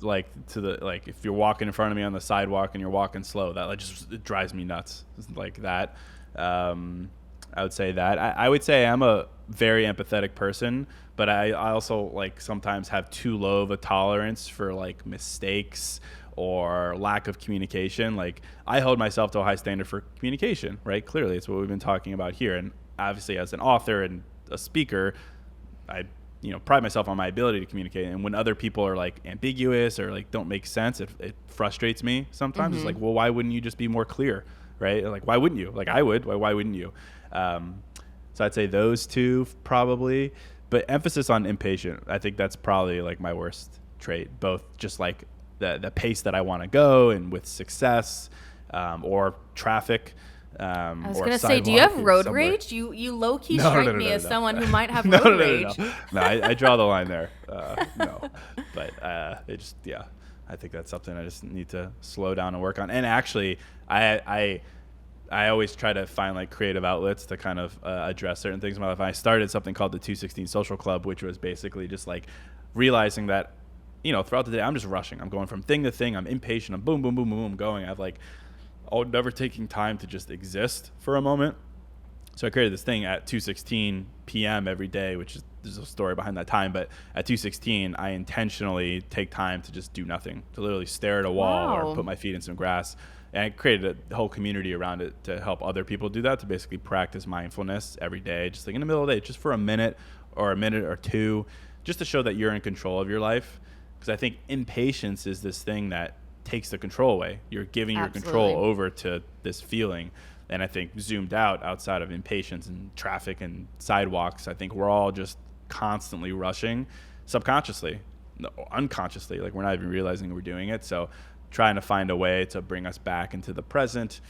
Like if you're walking in front of me on the sidewalk and you're walking slow, that like just it drives me nuts. Like that. I would say that. I would say I'm a very empathetic person, but I also like sometimes have too low of a tolerance for like mistakes or lack of communication. Like I hold myself to a high standard for communication, right? Clearly, it's what we've been talking about here. And obviously, as an author and a speaker, I pride myself on my ability to communicate. And when other people are like ambiguous or like don't make sense, it frustrates me sometimes. It's like, well, why wouldn't you just be more clear, right? Like, why wouldn't you? Like I would. Why wouldn't you? So I'd say those two probably. But emphasis on impatient. I think that's probably like my worst trait. Both just like the pace that I want to go and with success or traffic. I was going to say, do you have road rage? You low-key strike me as someone who might have road rage. No, I draw the line there. No. But it just, yeah, I think that's something I just need to slow down and work on. And actually, I always try to find like creative outlets to kind of address certain things in my life. I started something called the 216 Social Club, which was basically just like realizing that throughout the day, I'm just rushing. I'm going from thing to thing. I'm impatient. I'm boom, boom, boom, boom, boom, going. I've like, never taking time to just exist for a moment. So I created this thing at 2:16 p.m. every day, which is, there's a story behind that time. But at 2:16, I intentionally take time to just do nothing, to literally stare at a wall or put my feet in some grass. And I created a whole community around it to help other people do that, to basically practice mindfulness every day, just like in the middle of the day, just for a minute or two, just to show that you're in control of your life. Because I think impatience is this thing that takes the control away. You're giving your control over to this feeling. And I think zoomed out, outside of impatience and traffic and sidewalks, I think we're all just constantly rushing subconsciously, unconsciously. Like we're not even realizing we're doing it. So trying to find a way to bring us back into the present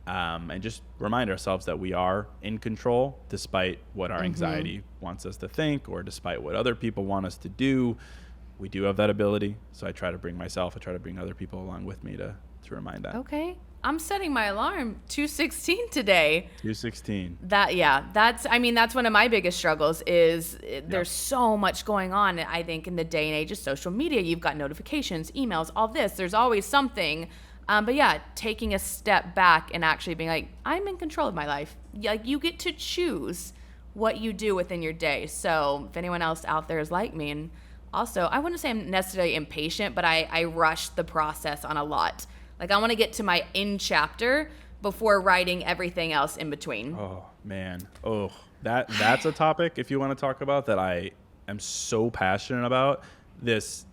and just remind ourselves that we are in control despite what our anxiety wants us to think or despite what other people want us to do. We do have that ability. So I try to bring other people along with me to remind that. Okay. I'm setting my alarm 2:16 today. 2:16. That's one of my biggest struggles is there's so much going on. I think in the day and age of social media, you've got notifications, emails, all this. There's always something. But yeah, taking a step back and actually being like, I'm in control of my life. Like you get to choose what you do within your day. So if anyone else out there is like me, and also I wouldn't say I'm necessarily impatient, but I rush the process on a lot. Like I want to get to my end chapter before writing everything else in between. Oh man. Oh, that's a topic if you want to talk about that I am so passionate about. This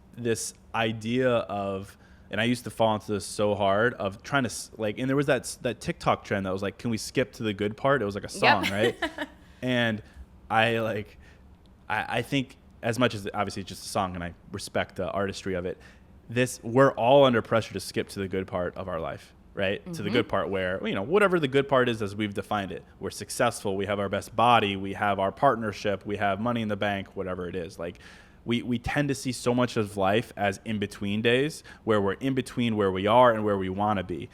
idea of, and I used to fall into this so hard of trying to like, and there was that TikTok trend that was like, can we skip to the good part? It was like a song, right? And I think as much as obviously it's just a song and I respect the artistry of it, we're all under pressure to skip to the good part of our life, right? To the good part where, whatever the good part is as we've defined it, we're successful, we have our best body, we have our partnership, we have money in the bank, whatever it is. Like we tend to see so much of life as in between days where we're in between where we are and where we want to be.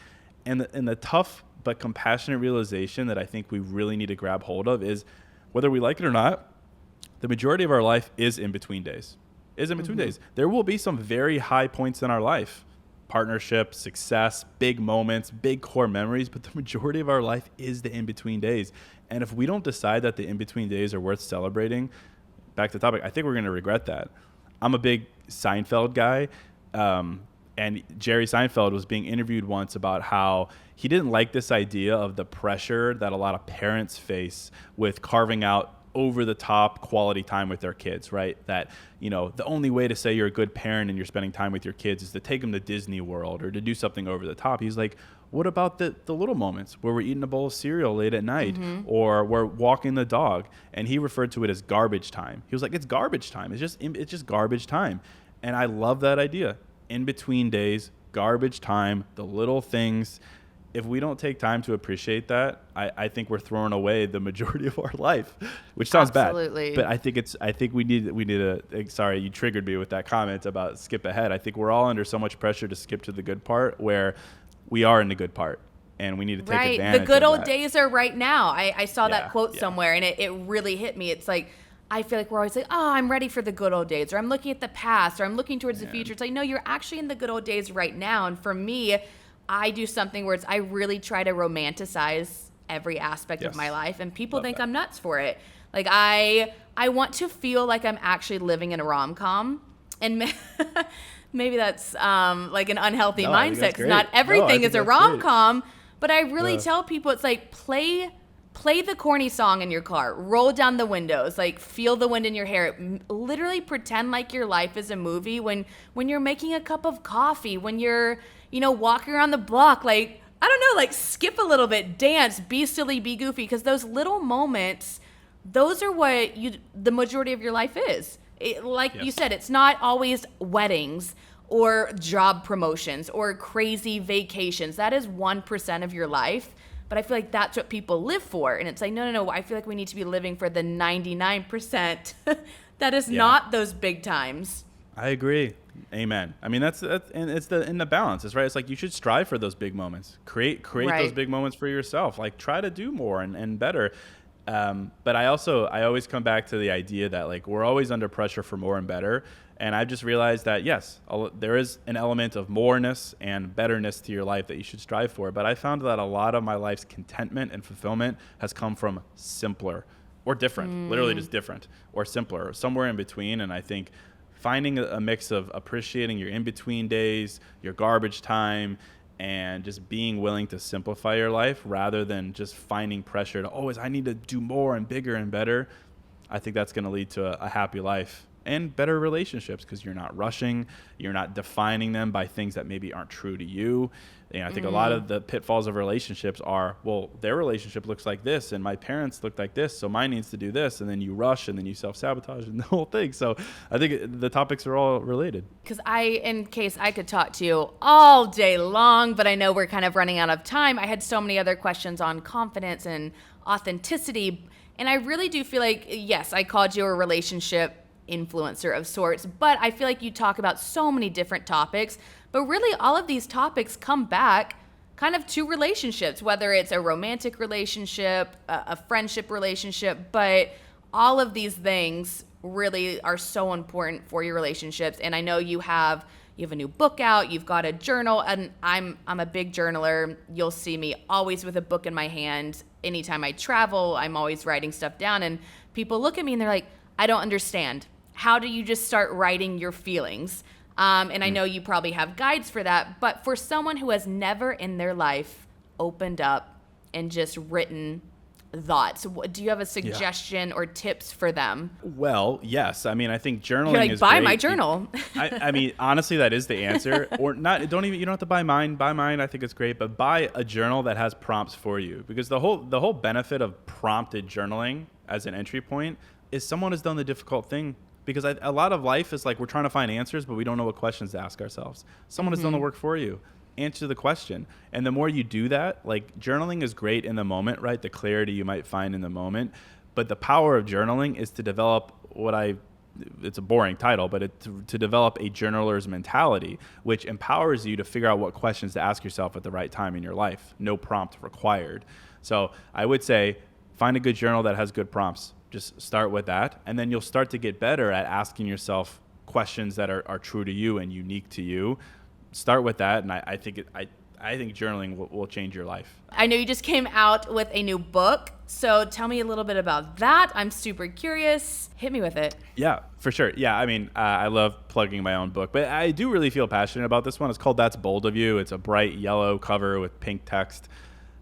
And the tough but compassionate realization that I think we really need to grab hold of is whether we like it or not, the majority of our life is in between days. There will be some very high points in our life, partnership, success, big moments, big core memories, but the majority of our life is the in-between days. And if we don't decide that the in-between days are worth celebrating, back to the topic, I think we're going to regret that. I'm a big Seinfeld guy. And Jerry Seinfeld was being interviewed once about how he didn't like this idea of the pressure that a lot of parents face with carving out over the top quality time with their kids, right? That, the only way to say you're a good parent and you're spending time with your kids is to take them to Disney World or to do something over the top. He's like, what about the little moments where we're eating a bowl of cereal late at night or we're walking the dog? And he referred to it as garbage time. He was like, it's garbage time. It's just garbage time. And I love that idea. In between days, garbage time, the little things. If we don't take time to appreciate that, I think we're throwing away the majority of our life, which sounds Absolutely. bad. But I think we need sorry, you triggered me with that comment about skip ahead. I think we're all under so much pressure to skip to the good part where we are in the good part. And we need to take advantage of that. The good old days are right now. I saw that quote somewhere, and it really hit me. It's like, I feel like we're always like, I'm ready for the good old days, or I'm looking at the past, or I'm looking towards the future. It's like, no, you're actually in the good old days right now. And for me, I do something where I really try to romanticize every aspect of my life, and people think I'm nuts for it. Like I want to feel like I'm actually living in a rom-com, and maybe that's like an unhealthy mindset, because not everything is a rom-com. But I really tell people, it's like, play the corny song in your car, roll down the windows, like feel the wind in your hair, literally pretend like your life is a movie when you're making a cup of coffee, when you're, walking around the block, like, I don't know, like skip a little bit, dance, be silly, be goofy, because those little moments, those are what the majority of your life is. You said, it's not always weddings or job promotions or crazy vacations. That is 1% of your life. But I feel like that's what people live for. And it's like, no. I feel like we need to be living for the 99% that is not those big times. I agree. Amen. I mean, that's and it's in the balance. It's right. It's like you should strive for those big moments. Create those big moments for yourself. Like try to do more and better. But I always come back to the idea that like we're always under pressure for more and better. And I just realized that, yes, there is an element of moreness and betterness to your life that you should strive for. But I found that a lot of my life's contentment and fulfillment has come from simpler or different, literally just different or simpler or somewhere in between. And I think finding a mix of appreciating your in-between days, your garbage time, and just being willing to simplify your life rather than just finding pressure to always, I need to do more and bigger and better. I think that's going to lead to a happy life and better relationships because you're not rushing, you're not defining them by things that maybe aren't true to you. And I think a lot of the pitfalls of relationships are, well, their relationship looks like this and my parents look like this, so mine needs to do this. And then you rush and then you self-sabotage and the whole thing. So I think the topics are all related. Because in case I could talk to you all day long, but I know we're kind of running out of time. I had so many other questions on confidence and authenticity. And I really do feel like, yes, I called you a relationship influencer of sorts, but I feel like you talk about so many different topics, but really all of these topics come back kind of to relationships, whether it's a romantic relationship, a friendship relationship, but all of these things really are so important for your relationships. And I know you have a new book out, you've got a journal, and I'm a big journaler. You'll see me always with a book in my hand. Anytime I travel, I'm always writing stuff down, and people look at me and they're like, I don't understand. How do you just start writing your feelings? And I know you probably have guides for that, but for someone who has never in their life opened up and just written thoughts, do you have a suggestion or tips for them? Well, yes. I mean, I think journaling You're like, is buy great. my journal. I mean, honestly, that is the answer. Or not. You don't have to buy mine. Buy mine. I think it's great, but buy a journal that has prompts for you, because the whole benefit of prompted journaling as an entry point is someone has done the difficult thing. Because a lot of life is like we're trying to find answers, but we don't know what questions to ask ourselves. Someone has done the work for you. Answer the question. And the more you do that, like journaling is great in the moment, right? The clarity you might find in the moment. But the power of journaling is to develop it's a boring title, but to develop a journaler's mentality, which empowers you to figure out what questions to ask yourself at the right time in your life. No prompt required. So I would say find a good journal that has good prompts. Just start with that, and then you'll start to get better at asking yourself questions that are true to you and unique to you. start with that. And I think I think journaling will change your life. I know you just came out with a new book, so tell me a little bit about that. I'm super curious. Hit me with it. Yeah, for sure. Yeah, I mean, I love plugging my own book, but I do really feel passionate about this one. It's called That's Bold of You. It's a bright yellow cover with pink text.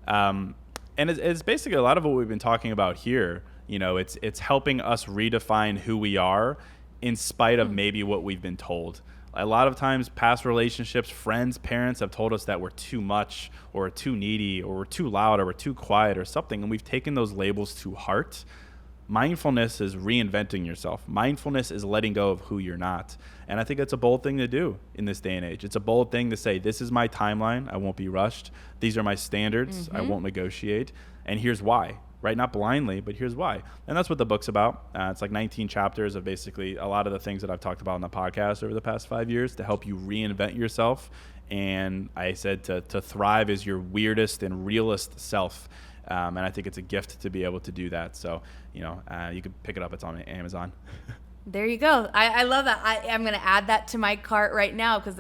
And it's basically a lot of what we've been talking about here. You know, it's helping us redefine who we are in spite of maybe what we've been told. A lot of times past relationships, friends, parents have told us that we're too much or we're too needy or we're too loud or we're too quiet or something, and we've taken those labels to heart. Mindfulness is reinventing yourself. Mindfulness is letting go of who you're not. And I think it's a bold thing to do in this day and age. It's a bold thing to say, this is my timeline. I won't be rushed. These are my standards. I won't negotiate. And here's why. Right? Not blindly, but here's why. And that's what the book's about. It's like 19 chapters of basically a lot of the things that I've talked about on the podcast over the past 5 years to help you reinvent yourself. And I said to thrive as your weirdest and realest self. And I think it's a gift to be able to do that. So, you know, you can pick it up. It's on Amazon. There you go. I love that. I'm going to add that to my cart right now because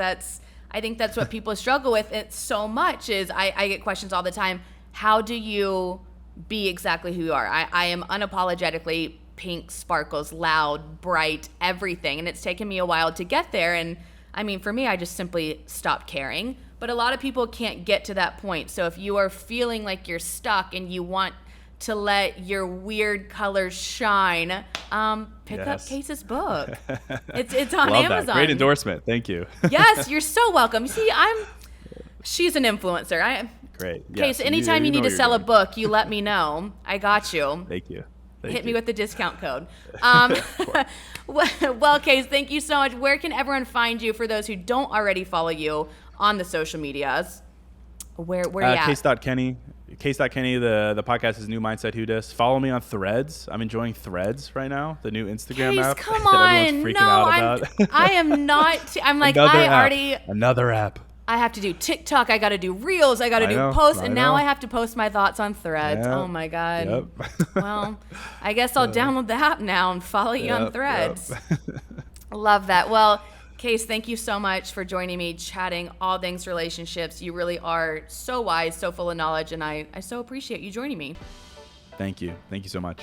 I think that's what people struggle with it so much is I get questions all the time. How do you be exactly who you are? I am unapologetically pink, sparkles, loud, bright, everything. And it's taken me a while to get there. And I mean, for me, I just simply stopped caring. But a lot of people can't get to that point. So if you are feeling like you're stuck and you want to let your weird colors shine, pick up Case's book. It's on Love Amazon. That. Great endorsement. Thank you. Yes, you're so welcome. You see, she's an influencer. Great. Okay, yes. so anytime you need to sell doing. a book, you let me know. I got you. Thank you. Hit me with the discount code. Well, Case, thank you so much. Where can everyone find you for those who don't already follow you on the social medias? Where you at? Case.Kenny. Case.Kenny, the podcast is New Mindset Who Dis. Follow me on Threads. I'm enjoying Threads right now, the new Instagram Case, app come that on. everyone's freaking out about. I am not. I'm like, Another app. I have to do TikTok. I got to do Reels. I got to do posts. And now I have to post my thoughts on Threads. Yep. Oh, my God. Yep. Well, I guess I'll download the app now and follow you on Threads. Yep. Love that. Well, Case, thank you so much for joining me, chatting all things relationships. You really are so wise, so full of knowledge, and I so appreciate you joining me. Thank you. Thank you so much.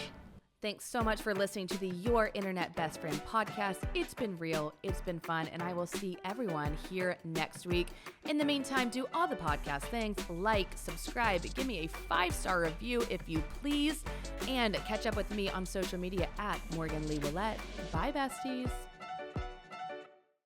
Thanks so much for listening to the Your Internet Best Friend podcast. It's been real. It's been fun. And I will see everyone here next week. In the meantime, do all the podcast things. Like, subscribe, give me a 5-star review if you please. And catch up with me on social media at Morgan Lee Willette. Bye, besties.